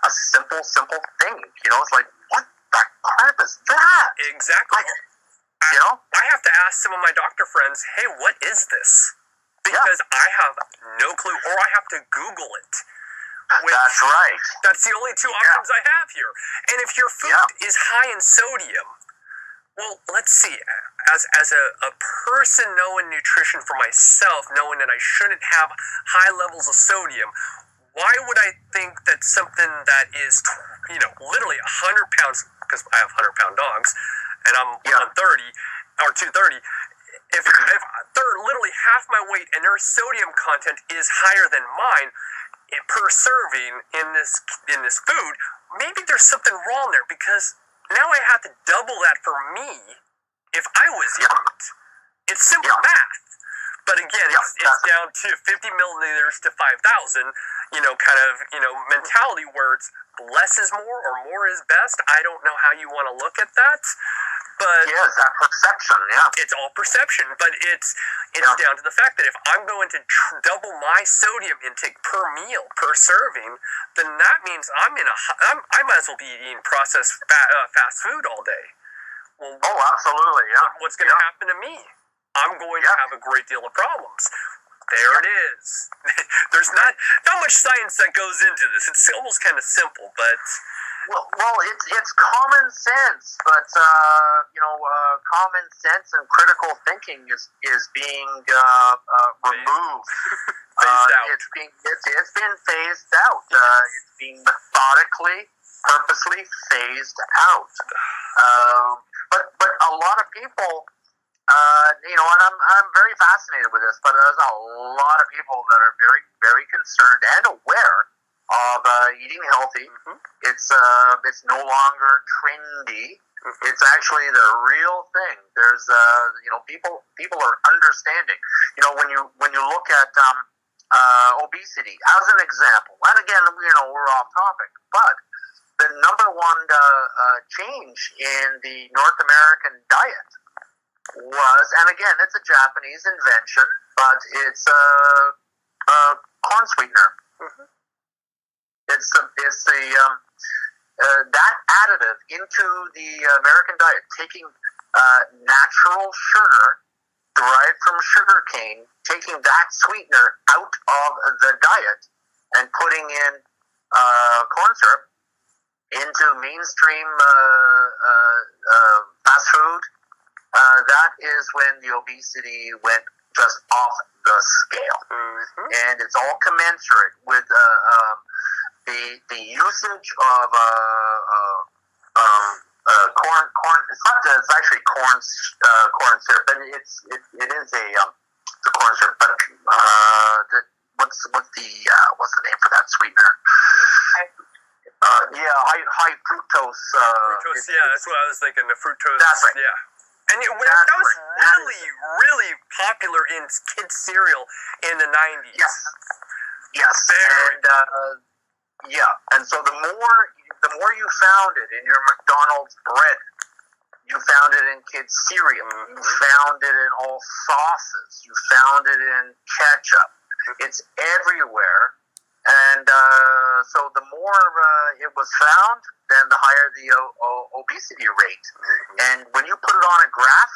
[SPEAKER 7] simple thing. It's like, what the crap is that?
[SPEAKER 6] Exactly. I have to ask some of my doctor friends, hey, what is this? Because I have no clue, or I have to Google it.
[SPEAKER 7] That's right.
[SPEAKER 6] That's the only 2 options I have here. And if your food is high in sodium, well, let's see. As a person knowing nutrition for myself, knowing that I shouldn't have high levels of sodium, why would I think that something that is, literally 100 pounds, because I have 100-pound dogs, and I'm 130 or 230, if they're literally half my weight and their sodium content is higher than mine per serving in this food, maybe there's something wrong there, because now I have to double that for me if I was eating it. It's simple math. But again, it's down to 50 milliliters to 5,000, mentality where it's less is more or more is best. I don't know how you want to look at that. But
[SPEAKER 7] yes, that perception, yeah.
[SPEAKER 6] it's all perception, but it's down to the fact that if I'm going to double my sodium intake per meal, per serving, then that means I might as well be eating processed fast food all day. Well,
[SPEAKER 7] Oh, absolutely, yeah.
[SPEAKER 6] what's going to happen to me? I'm going to have a great deal of problems. There it is. There's not much science that goes into this. It's almost kind of simple, but
[SPEAKER 7] Well, it's common sense, but common sense and critical thinking is being removed.
[SPEAKER 6] phased out.
[SPEAKER 7] It's been phased out. It's being methodically, purposely phased out. But a lot of people, and I'm very fascinated with this. But there's a lot of people that are very, very concerned and aware of eating healthy.
[SPEAKER 6] Mm-hmm.
[SPEAKER 7] It's no longer trendy. Mm-hmm. It's actually the real thing. There's people are understanding. When you look at obesity as an example, and again we're off topic, but the number one change in the North American diet was, and again it's a Japanese invention, but it's corn sweetener. Mm-hmm. It's that additive into the American diet, taking natural sugar derived from sugar cane, taking that sweetener out of the diet and putting in corn syrup into mainstream fast food. That is when the obesity went just off the scale. Mm-hmm. And it's all commensurate with the usage of corn. It's actually corn syrup, and it is a corn syrup. But what's the name for that sweetener? High fructose.
[SPEAKER 6] Fructose, that's what I was thinking. The fructose.
[SPEAKER 7] That's right.
[SPEAKER 6] Yeah. And that was really, really popular in kids' cereal in the 90s.
[SPEAKER 7] Yes. And so the more you found it in your McDonald's bread, you found it in kids' cereal, you found it in all sauces, you found it in ketchup. It's everywhere. And so the more it was found, then the higher the obesity rate. And when you put it on a graph,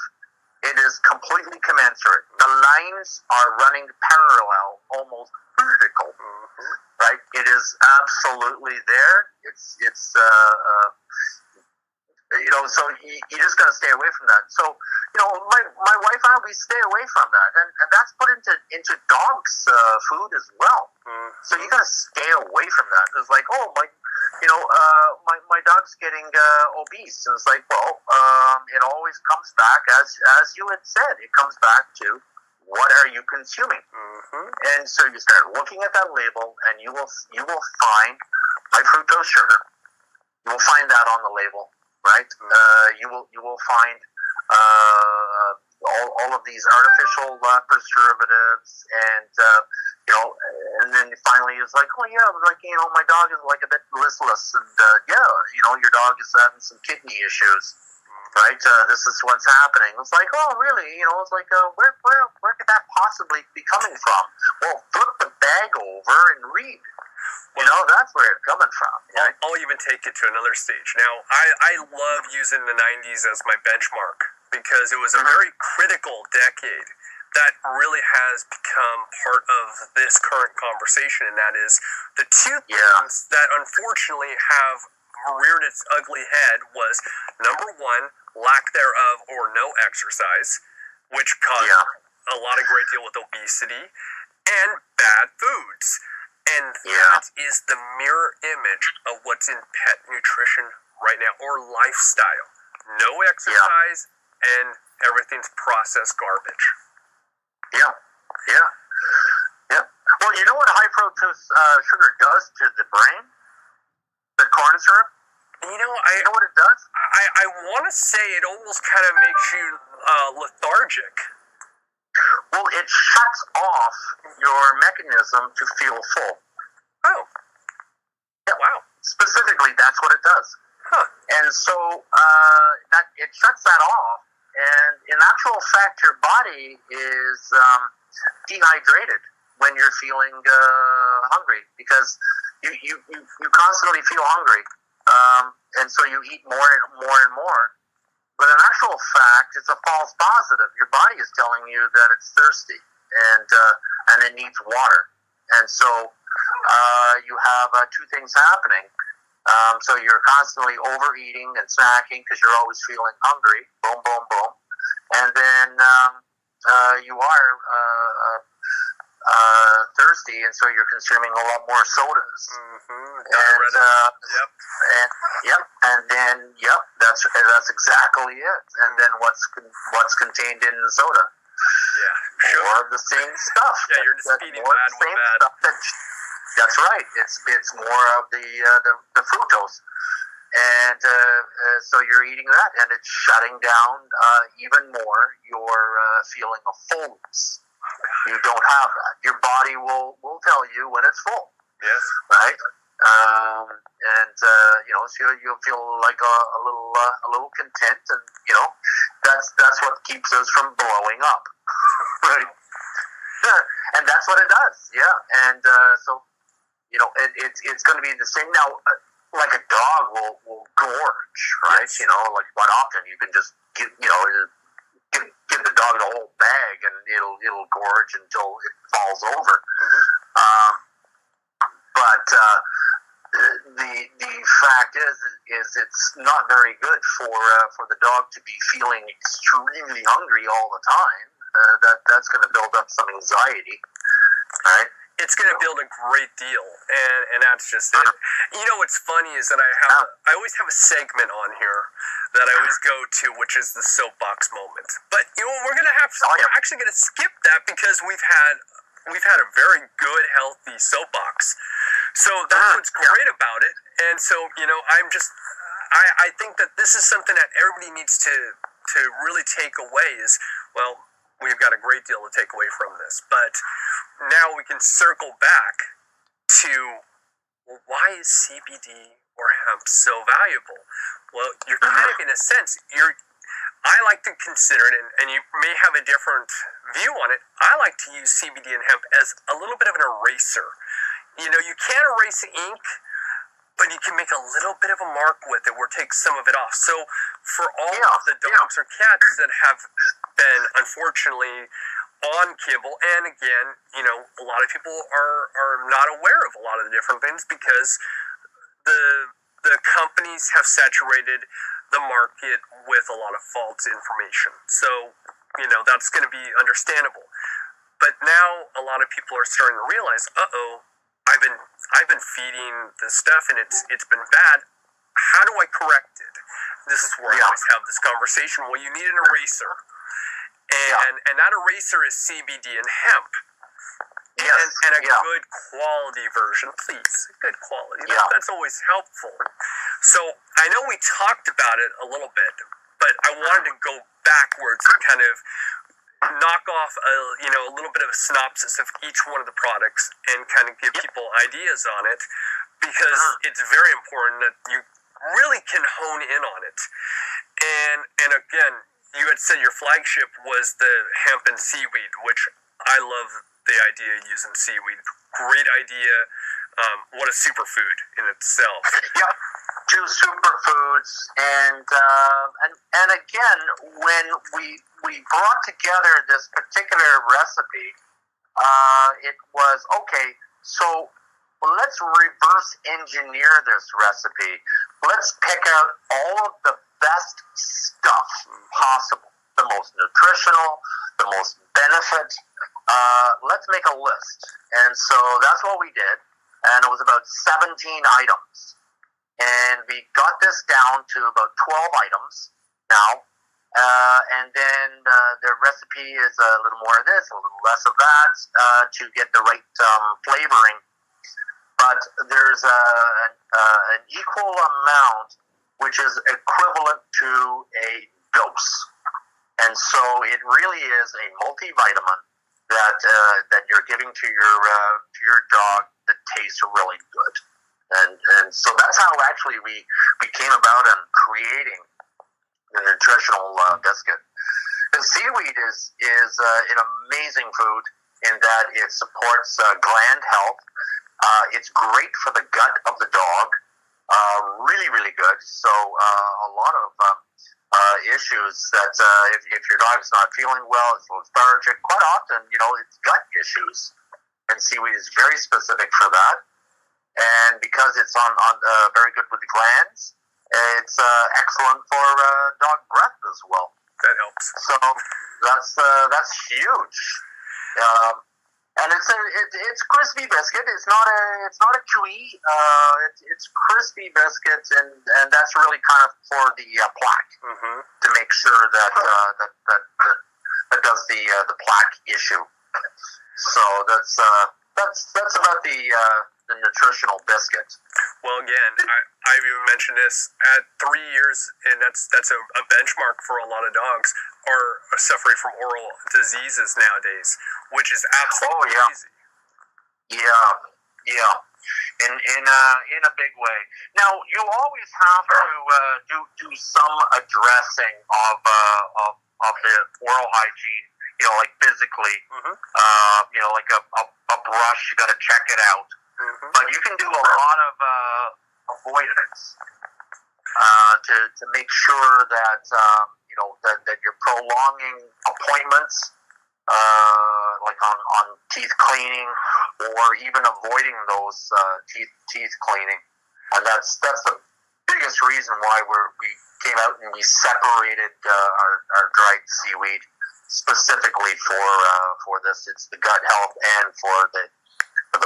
[SPEAKER 7] it is completely commensurate. The lines are running parallel, almost vertical. Right? It is absolutely there. It's so you just got to stay away from that. So, my wife and I, we stay away from that, and that's put into dogs' food as well. So you got to stay away from that. It's like, my dog's getting obese, and it's like, well, it always comes back as you had said. It comes back to what are you consuming, and so you start looking at that label, and you will find high fructose sugar. You will find that on the label. Right, you will find all of these artificial preservatives, and and then finally it's like, oh yeah, my dog is like a bit listless, and your dog is having some kidney issues, right? This is what's happening. It's like, oh really? It's like, where could that possibly be coming from? Well, flip the bag over and read. That's where it's coming from. Right?
[SPEAKER 6] I'll even take it to another stage. Now, I love using the 90s as my benchmark because it was a very critical decade that really has become part of this current conversation, and that is the two things that unfortunately have reared its ugly head was, number one, lack thereof or no exercise, which caused a great deal with obesity, and bad foods. And that is the mirror image of what's in pet nutrition right now, or lifestyle. No exercise, and everything's processed garbage.
[SPEAKER 7] Yeah. Well, you know what high fructose sugar does to the brain? The corn syrup? You know what it does?
[SPEAKER 6] I want to say it almost kind of makes you lethargic.
[SPEAKER 7] Well, it shuts off your mechanism to feel full.
[SPEAKER 6] Oh.
[SPEAKER 7] Yeah.
[SPEAKER 6] Wow.
[SPEAKER 7] Specifically, that's what it does.
[SPEAKER 6] Huh.
[SPEAKER 7] And so that it shuts that off, and in actual fact, your body is dehydrated when you're feeling hungry, because you constantly feel hungry, and so you eat more and more and more. But in actual fact, it's a false positive. Your body is telling you that it's thirsty and it needs water, and so you have two things happening. So you're constantly overeating and snacking because you're always feeling hungry. Boom, boom, boom, and then you are thirsty, and so you're consuming a lot more sodas. That's exactly it. And then what's contained in the soda?
[SPEAKER 6] Yeah,
[SPEAKER 7] more of the same stuff.
[SPEAKER 6] Yeah, you're just feeding bad with bad.
[SPEAKER 7] That's right. It's more of the fructose, and so you're eating that, and it's shutting down even more your feeling of fullness. You don't have that. Your body will tell you when it's full.
[SPEAKER 6] Yes.
[SPEAKER 7] Right. So you'll feel like a little content, and that's what keeps us from blowing up. Right. And that's what it does. Yeah. And so it's going to be the same now. Like a dog will gorge, right?
[SPEAKER 6] Yes.
[SPEAKER 7] Like quite often you can just give the dog the whole bag, and it'll gorge until it falls over.
[SPEAKER 6] Mm-hmm.
[SPEAKER 7] But the fact is it's not very good for the dog to be feeling extremely hungry all the time. That's going to build up some anxiety, right?
[SPEAKER 6] It's going to build a great deal, and that's just it. What's funny is that I always have a segment on here that I always go to, which is the soapbox moment. But we're actually going to skip that because we've had a very good, healthy soapbox. So that's what's great about it. And so I think that this is something that everybody needs to really take away. Is, well, we've got a great deal to take away from this, but now we can circle back to, well, why is CBD or hemp so valuable? Well, you're kind of, in a sense, I like to consider it, and you may have a different view on it. I like to use CBD and hemp as a little bit of an eraser. You can't erase ink, but you can make a little bit of a mark with it or take some of it off. So for all of the dogs or cats that have been, unfortunately, on kibble, and again, a lot of people are not aware of a lot of the different things because the companies have saturated the market with a lot of false information. So, that's going to be understandable. But now a lot of people are starting to realize, I've been feeding this stuff and it's been bad. How do I correct it? This is where I always have this conversation. Well, you need an eraser. And that eraser is CBD and hemp.
[SPEAKER 7] Yes.
[SPEAKER 6] And a good quality version, please. Good quality. That's always helpful. So I know we talked about it a little bit, but I wanted to go backwards and kind of knock off a little bit of a synopsis of each one of the products and kind of give people ideas on it, because it's very important that you really can hone in on it. And again, you had said your flagship was the hemp and seaweed, which I love the idea of using seaweed. Great idea. What a superfood in itself.
[SPEAKER 7] Yep, 2 superfoods, and again, when we brought together this particular recipe, it was okay. So let's reverse engineer this recipe. Let's pick out all of the best stuff possible, the most nutritional, the most benefit. Let's make a list. And so that's what we did. And it was about 17 items. And we got this down to about 12 items now. And then the recipe is a little more of this, a little less of that, to get the right flavoring. But there's an equal amount, which is equivalent to a dose. And so it really is a multivitamin that you're giving to your dog that tastes really good. And so that's how actually we came about on creating the nutritional biscuit. The seaweed is an amazing food in that it supports gland health. It's great for the gut of the dog. Really, really good. So a lot of issues that if your dog's not feeling well, it's lethargic, quite often, it's gut issues. And seaweed is very specific for that. And because it's on very good with the glands, it's excellent for dog breath as well.
[SPEAKER 6] That helps.
[SPEAKER 7] So that's huge. And it's crispy biscuit. It's not a chewy. It's crispy biscuit, and that's really kind of for the plaque to make sure that that does the plaque issue. So that's about the nutritional biscuit.
[SPEAKER 6] Well, again, I've even mentioned this at 3 years, and that's a benchmark for a lot of dogs are suffering from oral diseases nowadays, which is absolutely crazy. Yeah, in a big way. Now you always have to do some addressing of the oral hygiene. Like physically, like a brush, you got to check it out. But you can do a lot of avoidance to make sure that that you're prolonging appointments, like on teeth cleaning, or even avoiding those teeth cleaning. And that's the biggest reason why we came out and we separated our dried seaweed specifically for this. It's the gut health and for the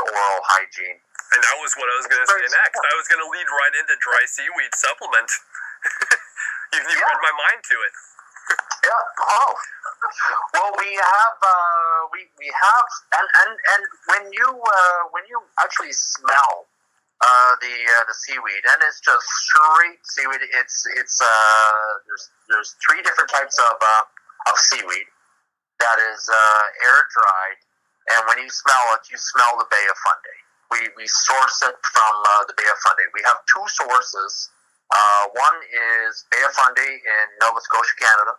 [SPEAKER 6] oral hygiene. And that was what I was going to say next. I was going to lead right into dry seaweed supplement. You read my mind to it.
[SPEAKER 7] Yeah. Oh. Well, we have and when you actually smell the seaweed, and it's just straight seaweed. There's 3 different types of seaweed that is air dried, and when you smell it, you smell the Bay of Fundy. We source it from the Bay of Fundy. We have 2 sources. One is Bay of Fundy in Nova Scotia, Canada.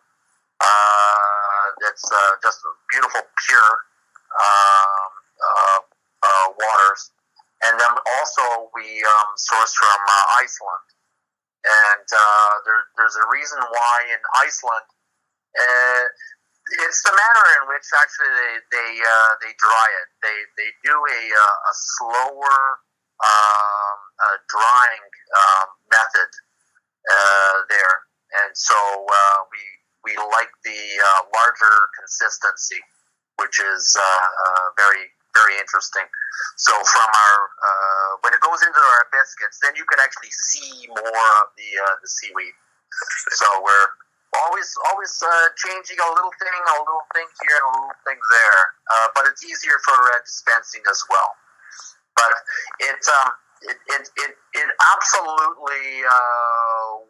[SPEAKER 7] It's just beautiful, pure waters. And then also we source from Iceland. And there's a reason why in Iceland, it's the manner in which actually they dry it. They do a slower drying method there, and so we like the larger consistency, which is very, very interesting. So from our when it goes into our biscuits, then you can actually see more of the seaweed. So we're always changing a little thing here and a little thing there, but it's easier for dispensing as well. But it absolutely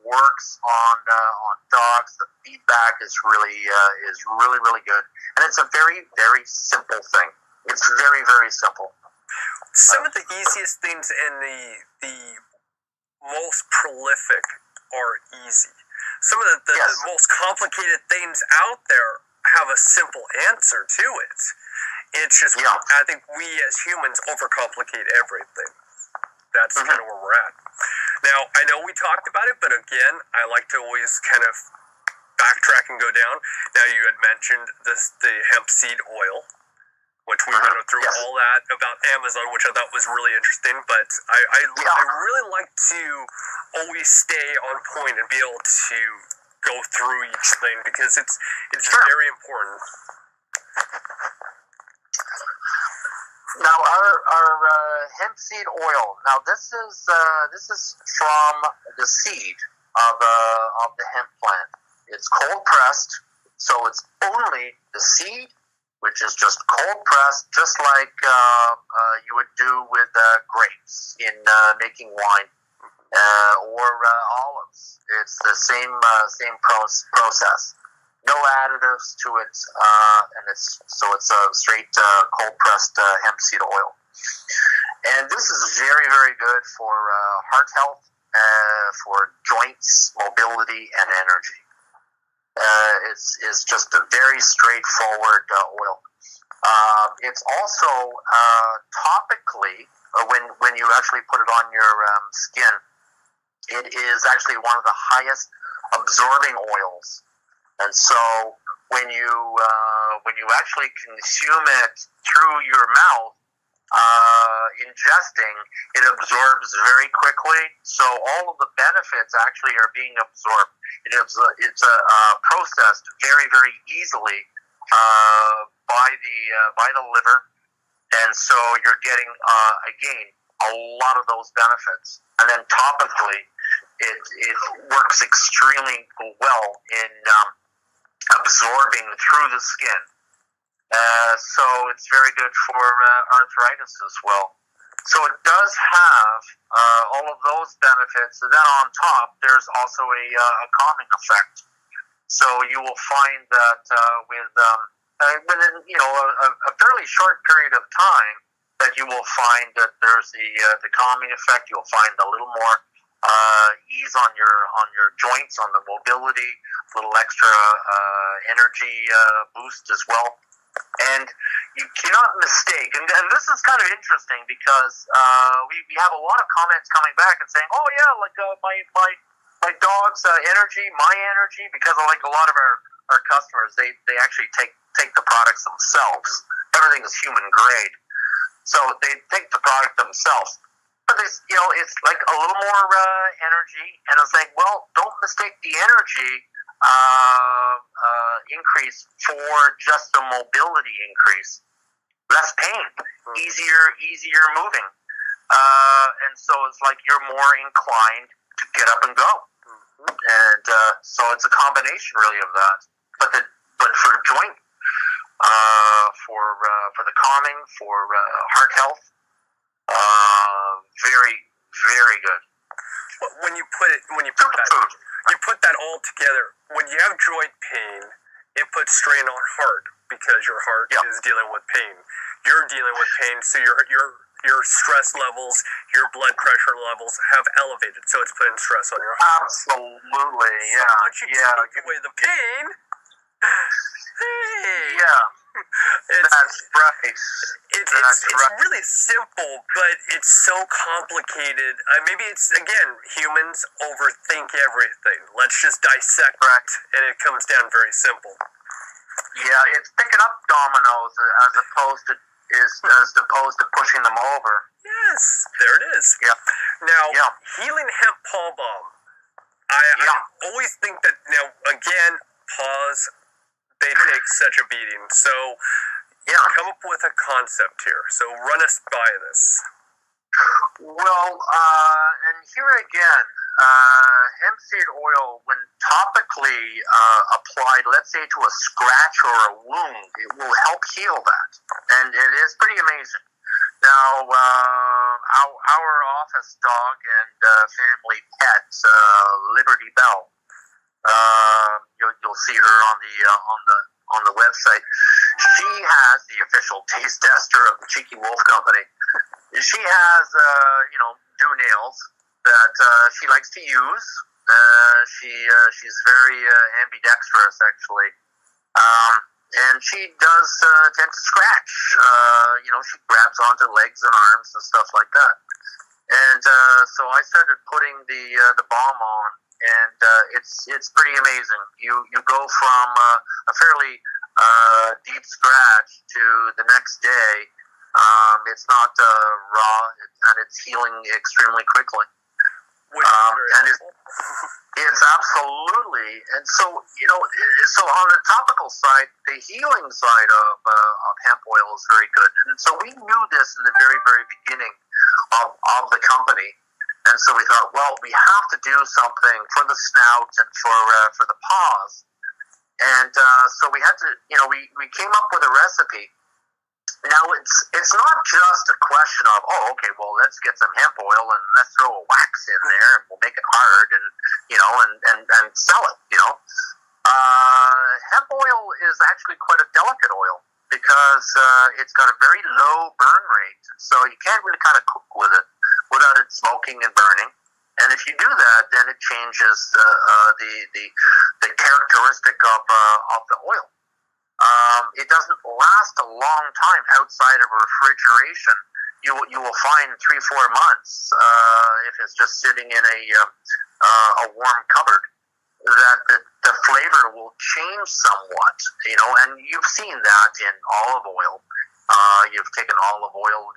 [SPEAKER 7] works on dogs. The feedback is really good, and it's a very, very simple thing. It's very, very simple.
[SPEAKER 6] Some of the easiest things and the most prolific are easy. Some of the most complicated things out there have a simple answer to it. It's just, I think we as humans overcomplicate everything. That's kind of where we're at. Now, I know we talked about it, but again, I like to always kind of backtrack and go down. Now, you had mentioned the hemp seed oil, which we went through all that about Amazon, which I thought was really interesting. But I really like to always stay on point and be able to go through each thing because it's very important.
[SPEAKER 7] Now our hemp seed oil. Now this is from the seed of the hemp plant. It's cold pressed, so it's only the seed, which is just cold pressed, just like you would do with grapes in making wine or olives. It's the same process. No additives to it, and it's a straight cold pressed hemp seed oil. And this is very, very good for heart health, for joints, mobility, and energy. It's just a very straightforward oil. It's also topically, when you actually put it on your skin, it is actually one of the highest absorbing oils. And so when you actually consume it through your mouth, ingesting, it absorbs very quickly. So all of the benefits actually are being absorbed. It's processed very, very easily by the liver, and so you're getting again a lot of those benefits. And then topically, it works extremely well in absorbing through the skin. So it's very good for arthritis as well. So it does have all of those benefits. And then on top, there's also a calming effect. So you will find that within a fairly short period of time, that you will find that there's the calming effect. You'll find a little more ease on your joints, on the mobility, a little extra energy boost as well. And you cannot mistake, and this is kind of interesting because we have a lot of comments coming back and saying, oh yeah, like my dog's energy, my energy, because like a lot of our customers, they actually take the products themselves. Everything is human grade, so they take the product themselves. But it's like a little more energy, and it's like, well, don't mistake the energy increase for just a mobility increase. Less pain, easier moving, and so it's like you're more inclined to get up and go. And so it's a combination really of that. But for joint, for the calming, for heart health, very, very good.
[SPEAKER 6] When you put that all together, when you have joint pain, it puts strain on heart because your heart is dealing with pain. You're dealing with pain, so your stress levels, your blood pressure levels have elevated, so it's putting stress on your heart.
[SPEAKER 7] Absolutely,
[SPEAKER 6] So once you take away the pain,
[SPEAKER 7] that's right.
[SPEAKER 6] It's really simple, but it's so complicated. Maybe it's, again, humans overthink everything. Let's just dissect it, and it comes down very simple.
[SPEAKER 7] Yeah, it's picking up dominoes as opposed to pushing them over.
[SPEAKER 6] Yes, there it is.
[SPEAKER 7] Yeah.
[SPEAKER 6] Now, healing hemp paw balm. I always think that, now, again, paws, they take such a beating. So, come up with a concept here. So, run us by this.
[SPEAKER 7] Well, and here again, hemp seed oil, when topically applied, let's say to a scratch or a wound, it will help heal that. And it is pretty amazing. Now, our office dog and family pet, Liberty Bell, you'll see her on the website. She has the official taste tester of the Cheeky Wolf Company. She has dew nails that she likes to use. She's very ambidextrous, actually. And she does tend to scratch. She grabs onto legs and arms and stuff like that. And so I started putting the balm on, and it's pretty amazing. You go from a fairly deep scratch to the next day. It's not raw, and it's healing extremely quickly. And it's absolutely, and so so on the topical side, the healing side of hemp oil is very good. And so we knew this in the very, very beginning of the company. And so we thought, well, we have to do something for the snout and for the paws. And so we had to, we came up with a recipe. Now it's not just a question of, let's get some hemp oil and let's throw a wax in there and we'll make it hard and sell it. Hemp oil is actually quite a delicate oil. because it's got a very low burn rate, so you can't really kind of cook with it without it smoking and burning. And if you do that, then it changes the characteristic of the oil. It doesn't last a long time outside of refrigeration. You will find 3-4 months if it's just sitting in a warm cupboard, that the flavor will change somewhat, and you've seen that in olive oil. You've taken olive oil,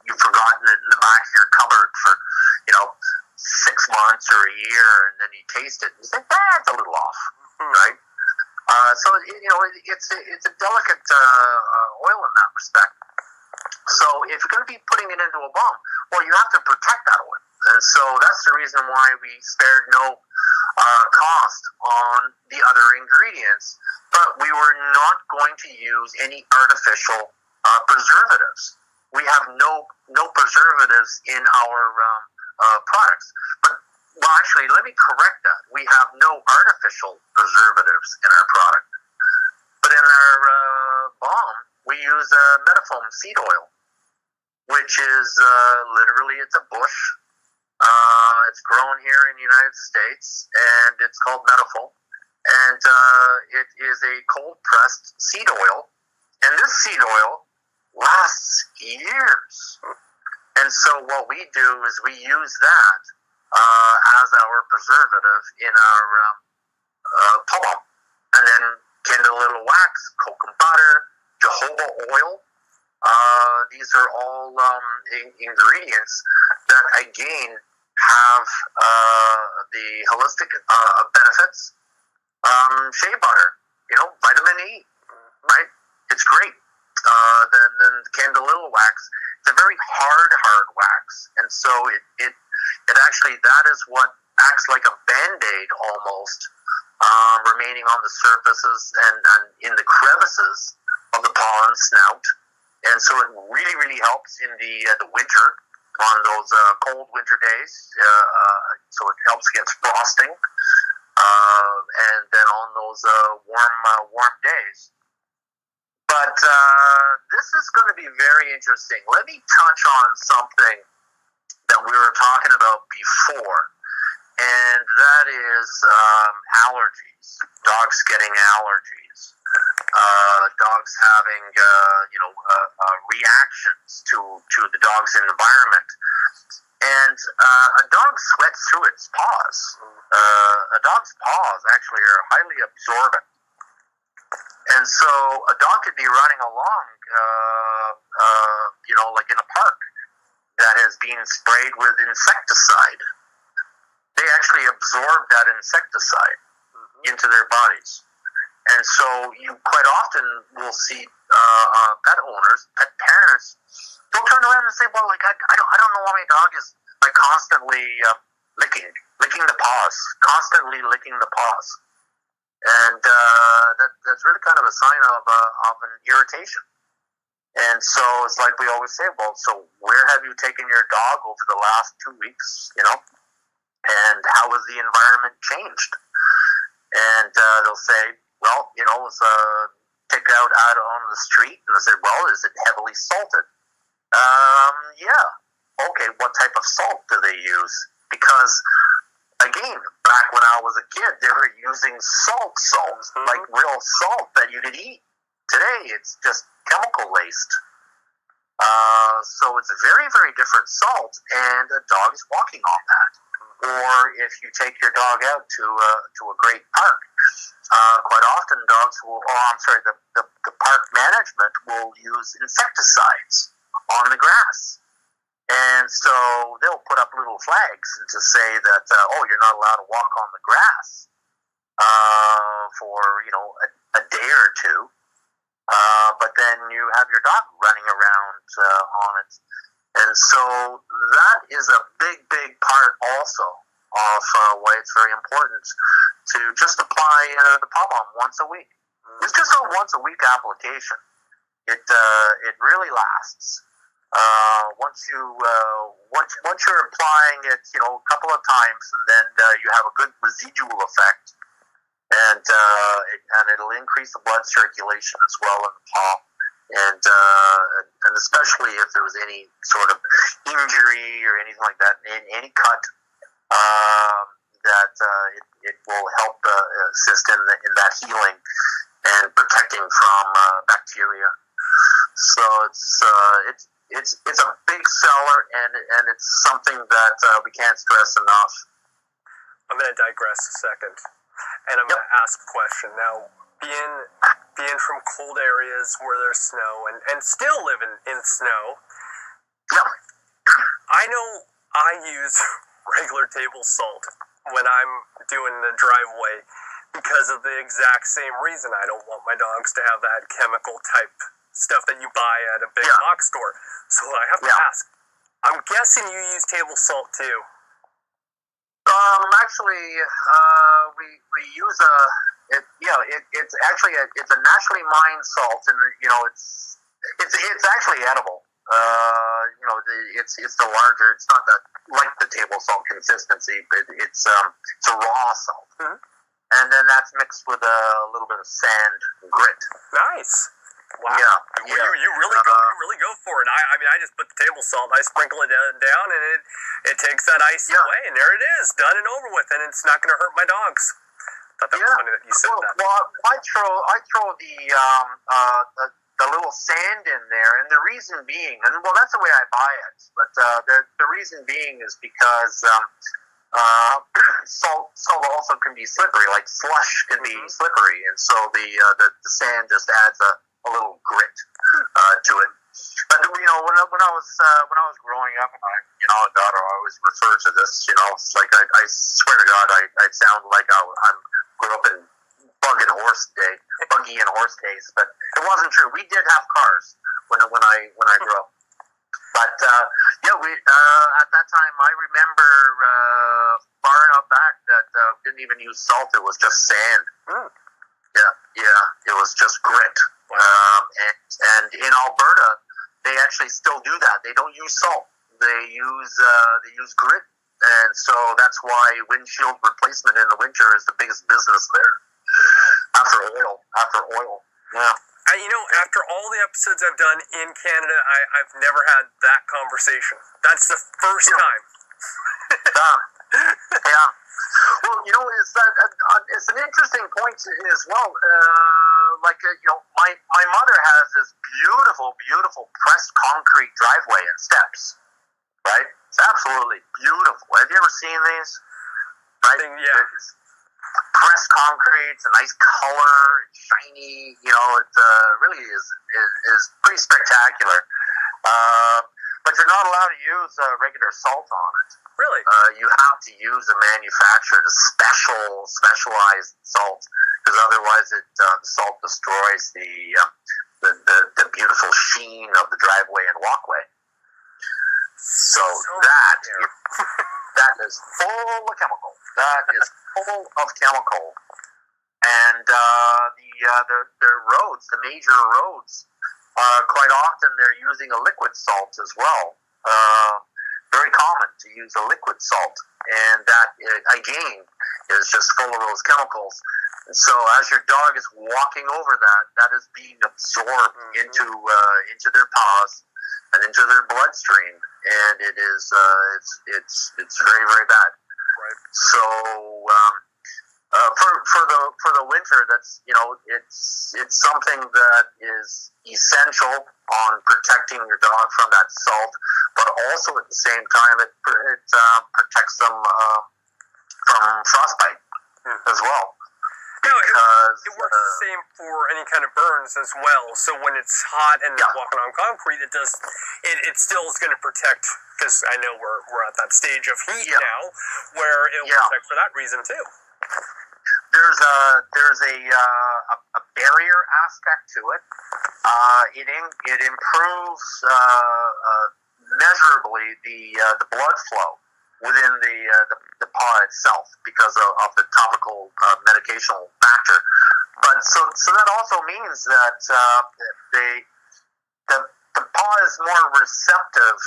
[SPEAKER 7] you've forgotten it in the back of your cupboard for, 6 months or a year, and then you taste it and you think, it's a little off, right? So, it's a delicate oil in that respect. So if you're going to be putting it into a bomb, well, you have to protect that oil. And so that's the reason why we spared no cost on the other ingredients, but we were not going to use any artificial preservatives. We have no preservatives in our products. Well, actually, let me correct that. We have no artificial preservatives in our product. But in our balm, we use metafoam seed oil, which is literally, it's a bush. It's grown here in the United States, and it's called metafoam. And it is a cold-pressed seed oil. And this seed oil lasts years. And so what we do is we use that as our preservative in our palm. And then Kindle Little Wax, cocoa butter, jojoba oil. These are all ingredients that, again, have the holistic benefits. Shea butter, vitamin E, right? It's great. Then the Kindle Little Wax, it's a very hard wax. And so it actually, that is what acts like a Band-Aid almost, remaining on the surfaces and in the crevices of the paw and snout. And so it really, really helps in the winter, on those cold winter days. So it helps against frosting. And then on those warm days. But this is going to be very interesting. Let me touch on something that we were talking about before, and that is allergies. Dogs getting allergies. Dogs having reactions to the dog's environment. And a dog sweats through its paws. A dog's paws actually are highly absorbent. And so a dog could be running along, like in a park that has been sprayed with insecticide. They actually absorb that insecticide into their bodies. And so you quite often will see pet owners, pet parents, they'll turn around and say, well, like, I don't know why my dog is like constantly licking the paws, constantly licking the paws. And that's really kind of a sign of an irritation. And so it's like we always say, well, so where have you taken your dog over the last 2 weeks, and how has the environment changed? And they'll say, well, it's take out on the street. And I said, well, is it heavily salted? Yeah. Okay, what type of salt do they use? Because, again, back when I was a kid, they were using salt, like real salt that you could eat. Today, it's just chemical-laced. So it's a very, very different salt, and a dog is walking on that. Or if you take your dog out to a great park, quite often dogs will, the park management will use insecticides on the grass. And so they'll put up little flags to say that, you're not allowed to walk on the grass for, a day or two. But then you have your dog running around on it. And so that is a big, big part also of why it's very important to just apply the paw balm once a week. It's just a once a week application. It really lasts. Once you're applying it, a couple of times, and then you have a good residual effect, and it'll increase the blood circulation as well in the paw, and especially if there was any sort of injury or anything like that, any cut, it will help assist in that healing and protecting from bacteria. So it's a big seller, and it's something that we can't stress enough.
[SPEAKER 6] I'm going to digress a second, and I'm going to ask a question now. Being from cold areas where there's snow and still living in snow, I know I use regular table salt when I'm doing the driveway because of the exact same reason. I don't want my dogs to have that chemical type stuff that you buy at a big box store. So I have to ask, I'm guessing you use table salt too.
[SPEAKER 7] Actually, we use it's actually it's a naturally mined salt, and it's actually edible. It's the larger. It's not that like the table salt consistency, but it's a raw salt, and then that's mixed with a little bit of sand and grit.
[SPEAKER 6] Nice. Wow.
[SPEAKER 7] Yeah.
[SPEAKER 6] You really go for it. I mean, I just put the table salt, I sprinkle it down, and it takes that ice away, and there it is, done and over with, and it's not going to hurt my dogs. I thought that was funny that you said that.
[SPEAKER 7] Well, I throw the little sand in there, and the reason being, and that's the way I buy it. But the reason being is because salt also can be slippery, like slush can be slippery, and so the sand just adds a little grit to it. But when I was growing up, and I always refer to this. It's like I swear to God, I sound like I grew up in buggy and horse days, but it wasn't true. We did have cars when I grew up. But we at that time I remember far enough back that didn't even use salt. It was just sand. It was just grit. And in Alberta, they actually still do that. They don't use salt. They use grit, and so that's why windshield replacement in the winter is the biggest business there. After oil. Yeah.
[SPEAKER 6] After all the episodes I've done in Canada, I've never had that conversation. That's the first time.
[SPEAKER 7] Yeah. Well, it's an interesting point as well. My mother has this beautiful pressed concrete driveway and steps. Right? It's absolutely beautiful. Have you ever seen these? Right? It's pressed concrete. It's a nice color, shiny. It really is pretty spectacular. But you're not allowed to use regular salt on it.
[SPEAKER 6] Really?
[SPEAKER 7] You have to use a manufactured specialized salt, because otherwise the salt destroys the beautiful sheen of the driveway and walkway. So that is full of chemical. That is full of chemical. And the roads, the major roads, quite often they're using a liquid salt as well. Very common to use a liquid salt, and that again is just full of those chemicals. And so as your dog is walking over that is being absorbed into their paws and into their bloodstream, and it is it's very, very bad.
[SPEAKER 6] Right.
[SPEAKER 7] So for the winter, that's it's something that is essential on protecting your dog from that salt, but also at the same time it protects them from frostbite as well. Because
[SPEAKER 6] it works the same for any kind of burns as well. So when it's hot and walking on concrete, it still is going to protect, because I know we're at that stage of heat now where it will protect for that reason too.
[SPEAKER 7] There's a barrier aspect to it. It improves measurably the blood flow within the paw itself because of the topical medicational factor. But so that also means that the paw is more receptive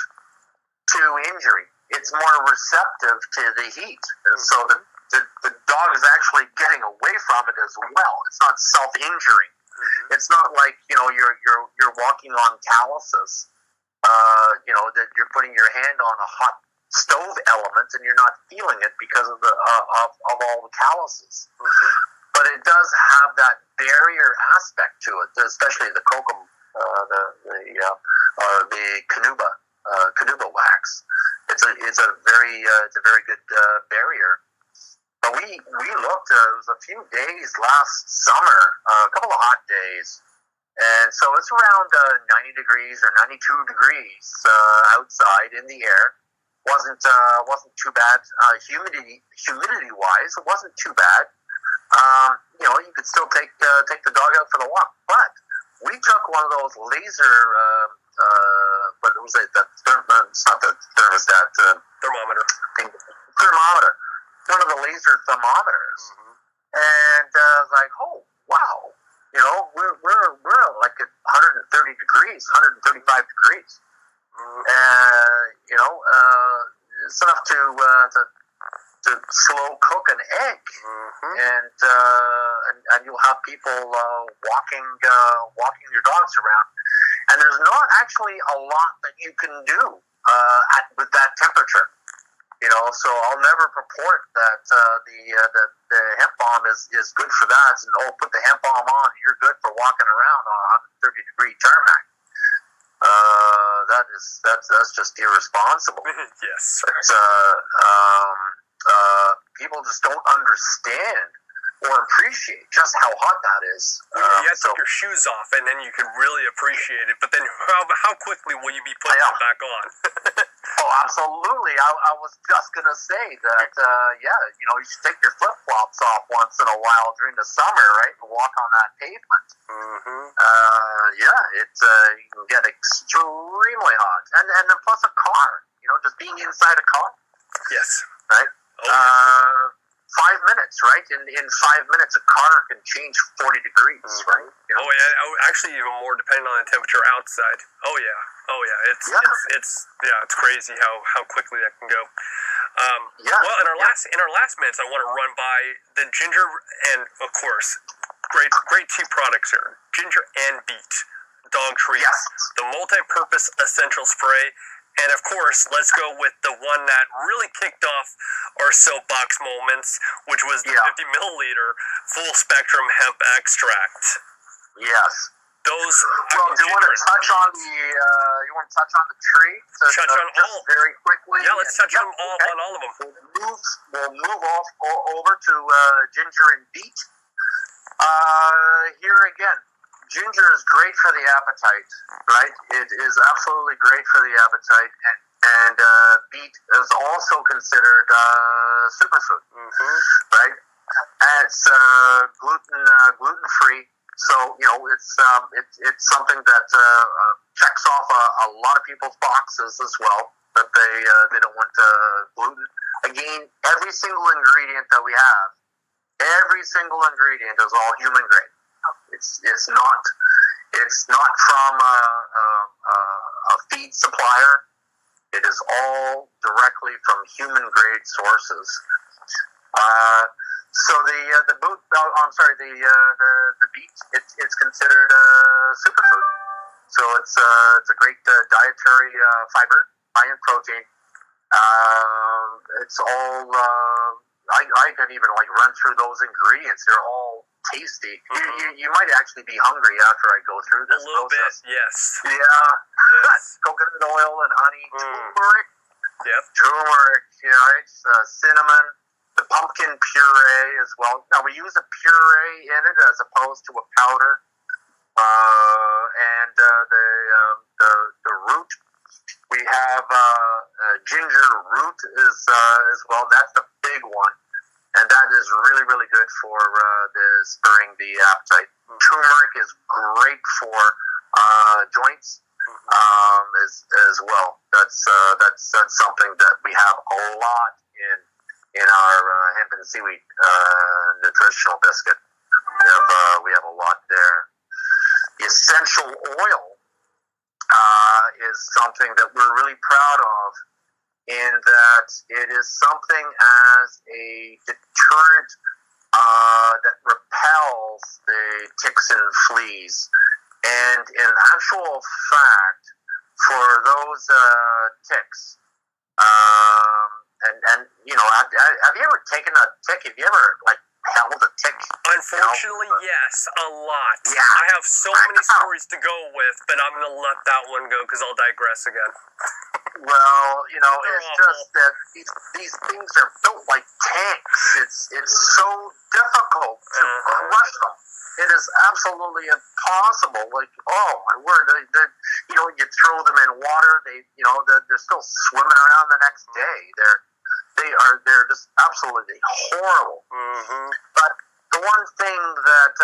[SPEAKER 7] to injury. It's more receptive to the heat, and so the dog is actually getting away from it as well. It's not self-injuring It's not like you're walking on calluses. That you're putting your hand on a hot stove element and you're not feeling it because of the of all the calluses. But it does have that barrier aspect to it, especially the kokum, the canuba wax. It's a very good barrier. But we looked. It was a few days last summer, a couple of hot days, and so it's around 90 degrees or 92 degrees outside in the air. Wasn't too bad. Humidity wise, it wasn't too bad. You could still take the dog out for the walk, but we took one of those laser. What was it? It's not the thermostat.
[SPEAKER 6] Thermometer.
[SPEAKER 7] Thermometer. One of the laser thermometers, and like, oh wow, we're like at 130 degrees, 135 degrees. It's enough to slow cook an egg, and you'll have people walking your dogs around, and there's not actually a lot that you can do with that temperature. So I'll never purport that the hemp balm is good for that, and put the hemp balm on, you're good for walking around on 130-degree tarmac. That's just irresponsible.
[SPEAKER 6] Yes.
[SPEAKER 7] People just don't understand or appreciate just how hot that is.
[SPEAKER 6] You have to take your shoes off, and then you can really appreciate it. But then, how quickly will you be putting it back on?
[SPEAKER 7] Oh, absolutely. I was just going to say that, you should take your flip-flops off once in a while during the summer, right, and walk on that pavement. You can get extremely hot. And then plus a car, just being inside a car.
[SPEAKER 6] Yes.
[SPEAKER 7] Right?
[SPEAKER 6] Oh, yeah.
[SPEAKER 7] 5 minutes, right? In 5 minutes, a car can change 40 degrees, right?
[SPEAKER 6] Oh yeah, actually even more depending on the temperature outside. Oh yeah. It's crazy how quickly that can go. Well, in our last minutes, I want to run by the ginger and of course, great two products here: ginger and beet dog treats, the multi-purpose essential spray. And of course, let's go with the one that really kicked off our soapbox moments, which was the 50 milliliter full spectrum hemp extract.
[SPEAKER 7] Yes.
[SPEAKER 6] Those.
[SPEAKER 7] Well, do you want to touch on the tree?
[SPEAKER 6] Touch on all
[SPEAKER 7] very quickly.
[SPEAKER 6] Yeah, let's touch on all of them.
[SPEAKER 7] We'll move over to ginger and beet. Here again. Ginger is great for the appetite, right? It is absolutely great for the appetite, and beet is also considered superfood, right? And it's gluten free, so it's something that checks off a lot of people's boxes as well. That they don't want gluten. Again, every single ingredient that we have, is all human grade. It's not from a feed supplier. It is all directly from human grade sources. So the beet, it's considered a superfood. So it's a great dietary fiber, high in protein. It's all I can even run through those ingredients. They're all tasty. You might actually be hungry after I go through this.
[SPEAKER 6] A little
[SPEAKER 7] process.
[SPEAKER 6] bit, yes.
[SPEAKER 7] Yeah.
[SPEAKER 6] Yes.
[SPEAKER 7] Coconut oil and honey, turmeric.
[SPEAKER 6] Yep.
[SPEAKER 7] Turmeric, cinnamon, the pumpkin puree as well. Now we use a puree in it as opposed to a powder. And the root. We have ginger root as well. That's the big one. And that is really, really good for spurring the appetite. Turmeric is great for joints as well. That's something that we have a lot in our hemp and seaweed nutritional biscuit. We have a lot there. The essential oil is something that we're really proud of, in that it is something as a deterrent that repels the ticks and fleas. And in actual fact, for those ticks, and you know, have you ever taken a tick? Have you ever held a tick?
[SPEAKER 6] Unfortunately, yes, a lot.
[SPEAKER 7] Yeah.
[SPEAKER 6] I have so many stories to go with, but I'm going to let that one go because I'll digress again.
[SPEAKER 7] Well, you know,
[SPEAKER 6] They're
[SPEAKER 7] it's
[SPEAKER 6] awful.
[SPEAKER 7] just that these things are built like tanks. It's so difficult to crush them. It is absolutely impossible. Like, oh my word, you know, you throw them in water, they're still swimming around the next day. They're just absolutely horrible.
[SPEAKER 6] Mm-hmm.
[SPEAKER 7] But the one thing that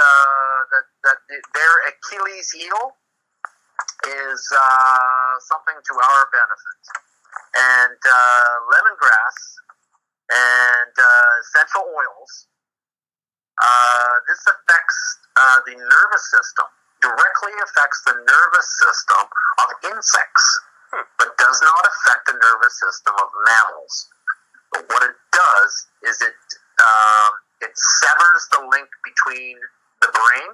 [SPEAKER 7] their Achilles heel is something to our benefit. And lemongrass and essential oils, this affects the nervous system, directly affects the nervous system of insects, but does not affect the nervous system of mammals. But what it does is it severs the link between the brain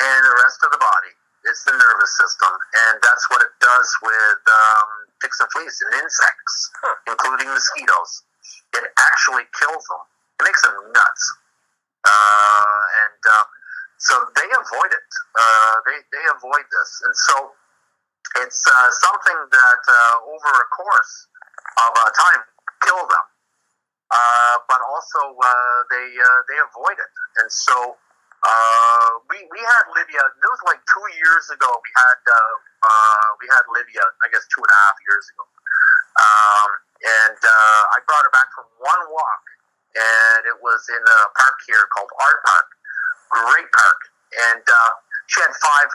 [SPEAKER 7] and the rest of the body. It's the nervous system, and that's what it does with ticks and fleas and insects, including mosquitoes. It actually kills them. It makes them nuts. So they avoid it. They avoid this. And so it's something that over a course of time kill them. But also they avoid it. And so we had Lydia. It was like 2 years ago. We had Lydia. I guess 2.5 years ago. And I brought her back from one walk, and it was in a park here called Art Park. Great park, and she had five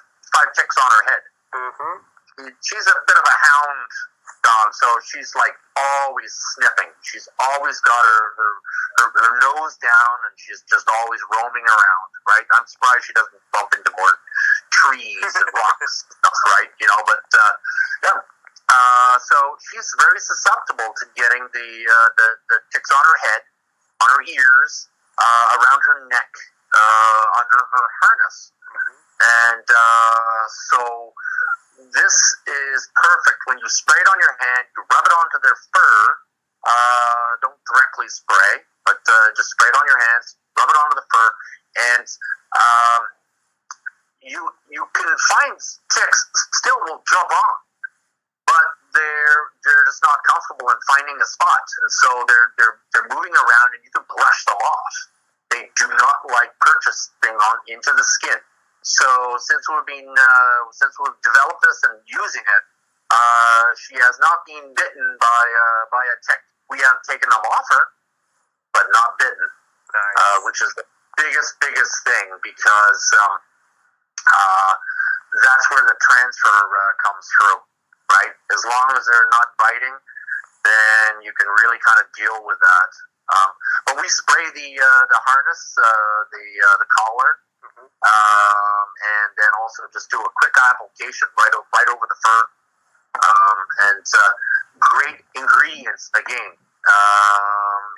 [SPEAKER 7] ticks on her head. Mm-hmm. She's a bit of a hound dog, so she's like always sniffing. She's always got her nose down, and she's just always roaming around. Right? I'm surprised she doesn't bump into more trees and rocks and stuff. Right? You know, but yeah. So she's very susceptible to getting the ticks on her head, on her ears, around her neck, under her harness. And so this is perfect. When you spray it on your hand, you rub it onto their fur. Don't directly spray, but just spray it on your hands, rub it onto the fur, and you can find ticks still will jump on, but they're just not comfortable in finding a spot, and so they're moving around, and you can brush them off. They do not like purchasing on into the skin. So since we've developed this and using it, she has not been bitten by a tick. We have taken them off her, but not bitten, nice. Which is the biggest thing, because that's where the transfer comes through. Right? As long as they're not biting, then you can really kind of deal with that. But we spray the harness, the collar, and then also just do a quick application right over the fur. And great ingredients again.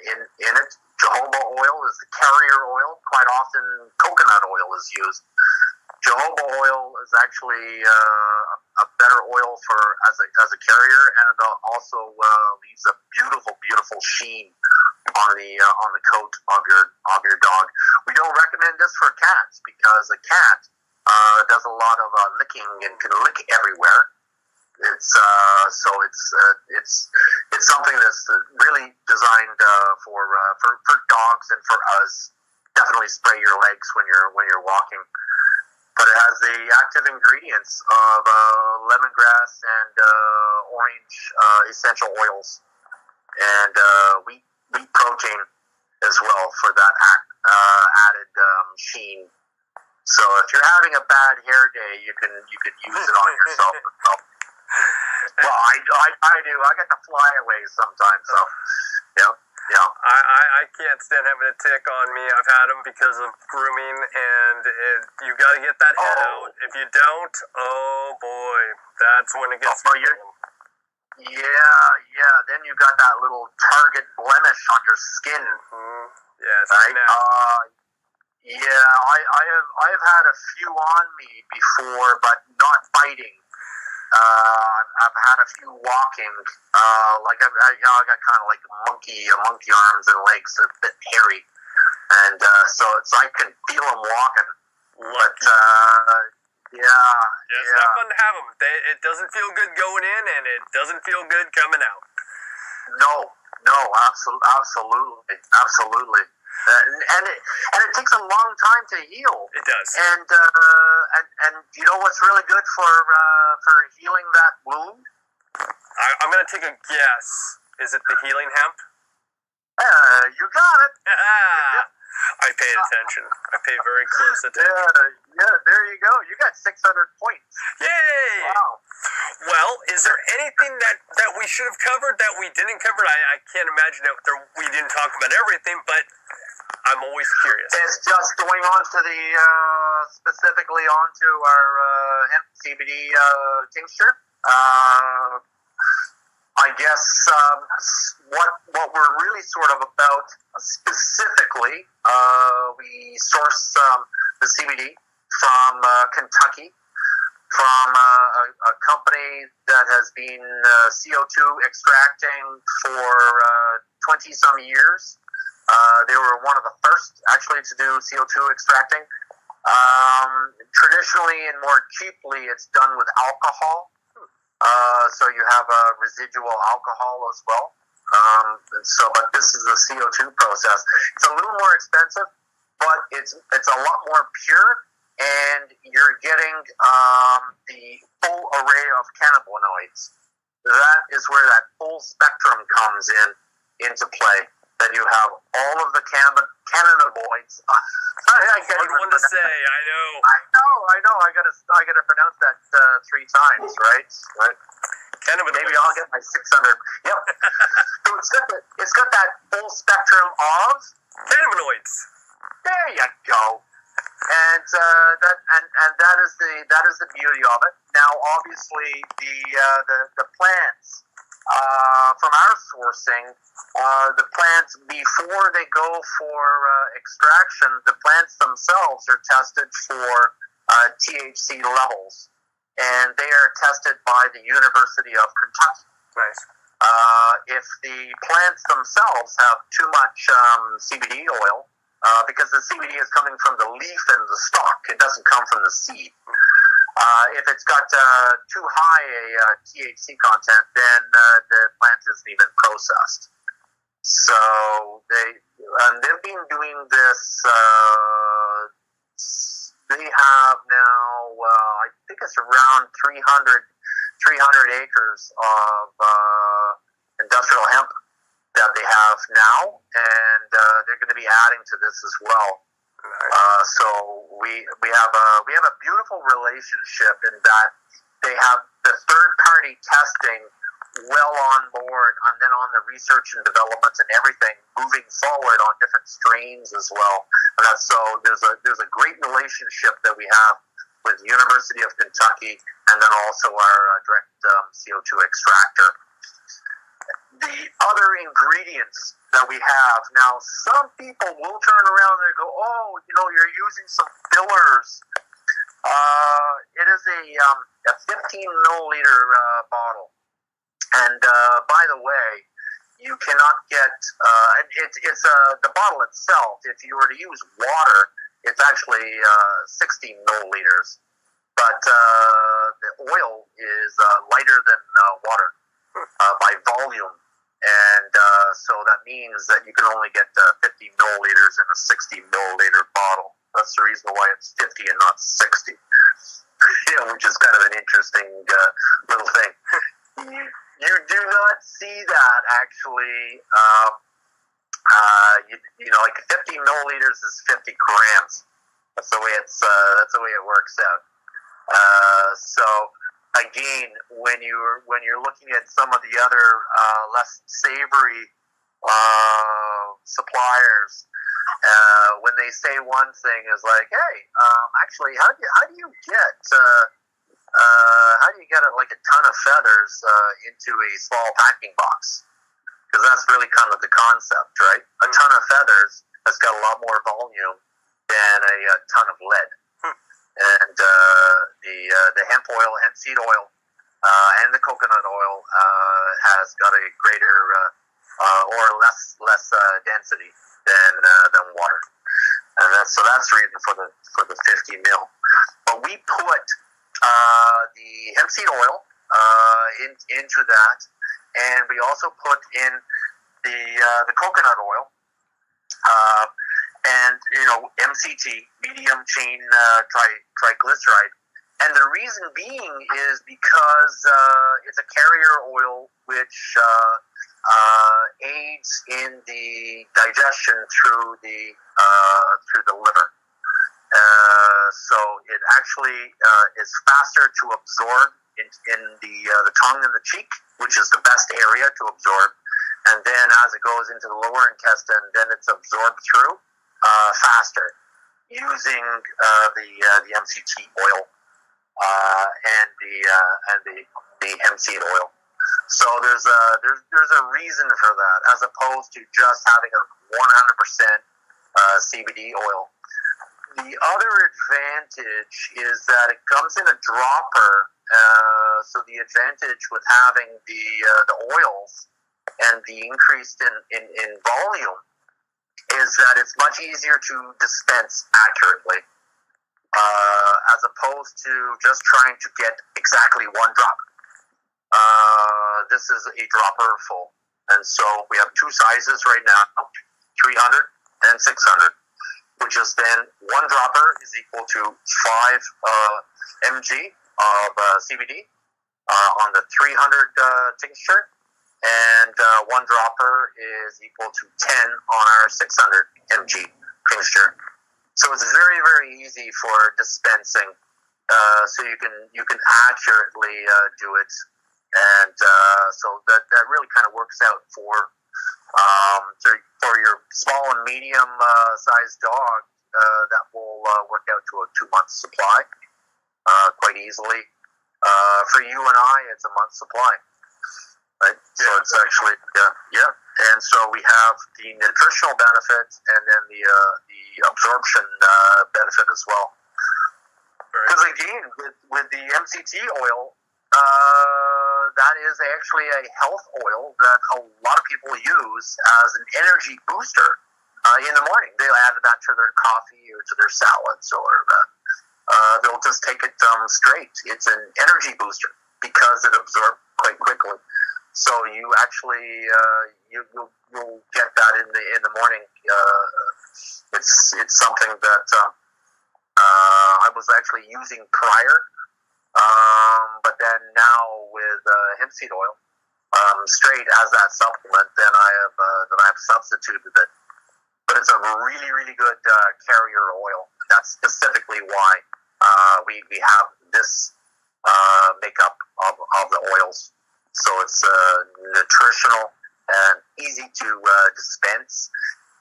[SPEAKER 7] In it, jojoba oil is the carrier oil. Quite often, coconut oil is used. Jojoba oil is actually a better oil as a carrier, and it also leaves a beautiful sheen on the coat of your dog. We don't recommend this for cats because a cat does a lot of licking and can lick everywhere. It's something that's really designed for dogs and for us. Definitely spray your legs when you're walking. But it has the active ingredients of lemongrass and orange essential oils, and wheat protein as well for that added sheen. So if you're having a bad hair day, you can use it on yourself. Well, I do. I get the flyaways sometimes. So yeah.
[SPEAKER 6] I can't stand having a tick on me. I've had them because of grooming, and you got to get that head out. If you don't, oh boy, that's when it gets.
[SPEAKER 7] Yeah. Then you got that little target blemish on your skin.
[SPEAKER 6] Yeah, it's
[SPEAKER 7] right?
[SPEAKER 6] now.
[SPEAKER 7] I have had a few on me before, but not biting. I've had a few walking. Like I got kind of like monkey arms and legs, a bit hairy, and so I can feel them walking. But
[SPEAKER 6] it's not fun to have them. It doesn't feel good going in, and it doesn't feel good coming out.
[SPEAKER 7] No, absolutely. And it takes a long time to heal.
[SPEAKER 6] It does.
[SPEAKER 7] And you know what's really good for healing that wound?
[SPEAKER 6] I'm going to take a guess. Is it the healing hemp?
[SPEAKER 7] You got it.
[SPEAKER 6] I pay attention. I pay very close attention.
[SPEAKER 7] Yeah, there you go. You got 600 points.
[SPEAKER 6] Yay!
[SPEAKER 7] Wow.
[SPEAKER 6] Well, is there anything that we should have covered that we didn't cover? I can't imagine that we didn't talk about everything, but I'm always curious.
[SPEAKER 7] It's just going on to the specifically onto our hemp CBD tincture. I guess what we're really sort of about specifically, we source the CBD from Kentucky, from a company that has been CO2 extracting for 20-some years. They were one of the first, actually, to do CO2 extracting. Traditionally and more cheaply, it's done with alcohol. So you have residual alcohol as well. But this is the CO2 process. It's a little more expensive, but it's a lot more pure, and you're getting the full array of cannabinoids. That is where that full spectrum comes into play. That you have all of the cannabinoids. I can't
[SPEAKER 6] Hard one to say. I know.
[SPEAKER 7] I gotta pronounce that 3 times, right?
[SPEAKER 6] Cannabinoids.
[SPEAKER 7] Maybe I'll get my 600. Yep. So it's got that full spectrum of
[SPEAKER 6] cannabinoids.
[SPEAKER 7] There you go. And that is the beauty of it. Now, obviously, the plants from our sourcing, the plants before they go for extraction, the plants themselves are tested for THC levels, and they are tested by the University of Kentucky.
[SPEAKER 6] Nice.
[SPEAKER 7] If the plants themselves have too much CBD oil, because the CBD is coming from the leaf and the stalk, it doesn't come from the seed. If it's got too high a THC content, then the plant isn't even processed. So they've been doing this. They have now, I think it's around 300 acres of industrial hemp that they have now, and they're going to be adding to this as well. So we have a beautiful relationship in that they have the third party testing well on board, and then on the research and development and everything moving forward on different strains as well. And that's so there's a great relationship that we have with the University of Kentucky, and then also our direct CO2 extractor. The other ingredients that we have now, some people will turn around and go, "Oh, you're using some fillers." It is a 15 milliliter bottle, and by the way, you cannot get it's the bottle itself. If you were to use water, it's actually 60 milliliters, but the oil is lighter than water by volume. And so that means that you can only get 50 milliliters in a 60 milliliter bottle. That's the reason why it's 50 and not 60. Which is kind of an interesting little thing. You do not see that actually. Like 50 milliliters is 50 grams. That's the way it works out. So. Again, when you're looking at some of the other less savory suppliers, when they say one thing is like, "Hey, actually, how do you get like a ton of feathers into a small packing box?" Because that's really kind of the concept, right? A ton of feathers. has got a lot more volume than a ton of lead. And the hemp oil, hemp seed oil, and the coconut oil has got a greater or less density than water, and that's the reason for the 50 mil. But we put the hemp seed oil into that, and we also put in the coconut oil. And MCT, medium chain triglyceride, and the reason being is because it's a carrier oil which aids in the digestion through the liver. So it actually is faster to absorb in the tongue and the cheek, which is the best area to absorb, and then as it goes into the lower intestine, then it's absorbed through faster using the MCT oil and the hemp seed oil. So there's a reason for that, as opposed to just having a 100% CBD oil. The other advantage is that it comes in a dropper. So the advantage with having the oils and the increase in volume is that it's much easier to dispense accurately, as opposed to just trying to get exactly one drop. This is a dropper full, and so we have two sizes right now, 300 and 600, which is then one dropper is equal to 5 mg of CBD on the 300 tincture, and one dropper is equal to 10 on our 600 mg tincture. So it's very, very easy for dispensing. So you can accurately do it, and so that really kind of works out for your small and medium sized dog. That will work out to a 2-month supply quite easily. For you and I, it's a month's supply. Right? So it's actually, and so we have the nutritional benefit and then the absorption benefit as well. Because again, with the MCT oil, that is actually a health oil that a lot of people use as an energy booster in the morning. They'll add that to their coffee or to their salads, or they'll just take it straight. It's an energy booster because it absorbs quite quickly. So you actually you'll get that in the morning. It's something that I was actually using prior, but then now with hemp seed oil straight as that supplement, then I have substituted it. But it's a really, really good carrier oil. That's specifically why we have this makeup of the oils. So it's nutritional and easy to dispense.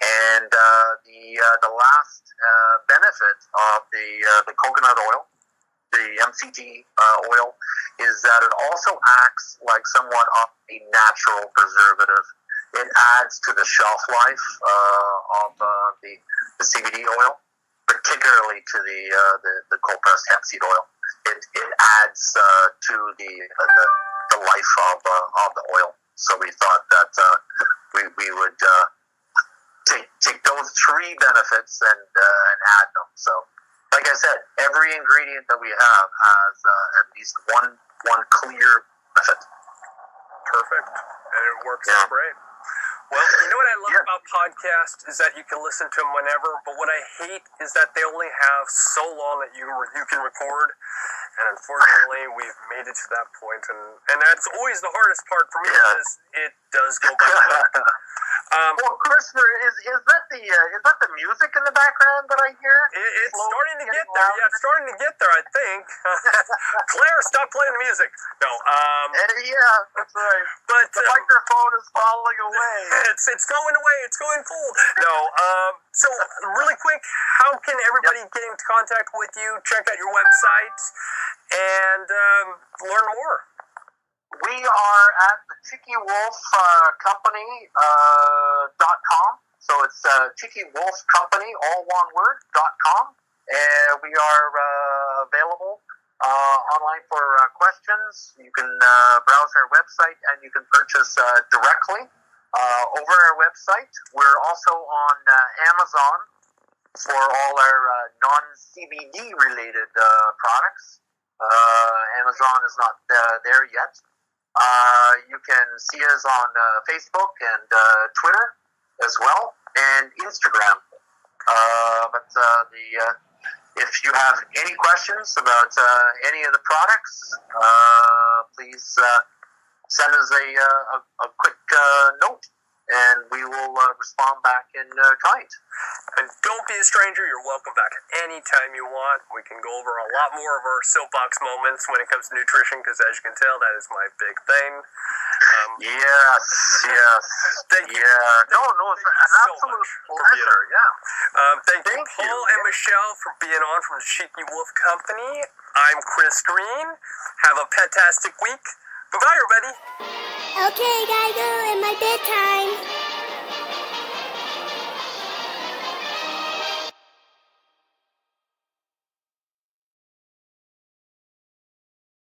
[SPEAKER 7] And the last benefit of the coconut oil, the MCT oil, is that it also acts like somewhat of a natural preservative. It adds to the shelf life of the CBD oil, particularly to the cold pressed hemp seed oil. It adds to the life of the oil. So we thought that we would take those three benefits and add them. So, like I said, every ingredient that we have has at least one clear benefit.
[SPEAKER 6] Perfect, and it works out great. Well, you know what I love about podcasts is that you can listen to them whenever, but what I hate is that they only have so long that you can record, and unfortunately, we've made it to that point, and that's always the hardest part for me because it does go by quick.
[SPEAKER 7] Well, Christopher, is that the music in the background that I hear?
[SPEAKER 6] It's starting to get there. Yeah, it's starting to get there, I think. Claire, stop playing the music. No.
[SPEAKER 7] Yeah, that's right.
[SPEAKER 6] But
[SPEAKER 7] the microphone is falling away.
[SPEAKER 6] It's going away. It's going cold. No. So really quick, how can everybody get into contact with you? Check out your website and learn more.
[SPEAKER 7] We are at the ChickyWolf Company .com, So it's Cheeky Wolf Company, all one word, .com. And we are available online for questions. You can browse our website and you can purchase directly over our website. We're also on Amazon for all our non-CBD related products. Amazon is not there yet. You can see us on Facebook and Twitter as well, and Instagram. If you have any questions about any of the products, please send us a quick note, and we will respond back in kind.
[SPEAKER 6] And don't be a stranger. You're welcome back anytime you want. We can go over a lot more of our soapbox moments when it comes to nutrition, because as you can tell, that is my big thing.
[SPEAKER 7] Yes.
[SPEAKER 6] Thank you.
[SPEAKER 7] Yeah. No, it's an
[SPEAKER 6] so
[SPEAKER 7] absolute
[SPEAKER 6] much for
[SPEAKER 7] pleasure. Yeah.
[SPEAKER 6] Thank you, Paul and Michelle, for being on from the Cheeky Wolf Company. I'm Chris Green. Have a fantastic week. Bye-bye, everybody.
[SPEAKER 1] Okay, gotta go, it's my bedtime.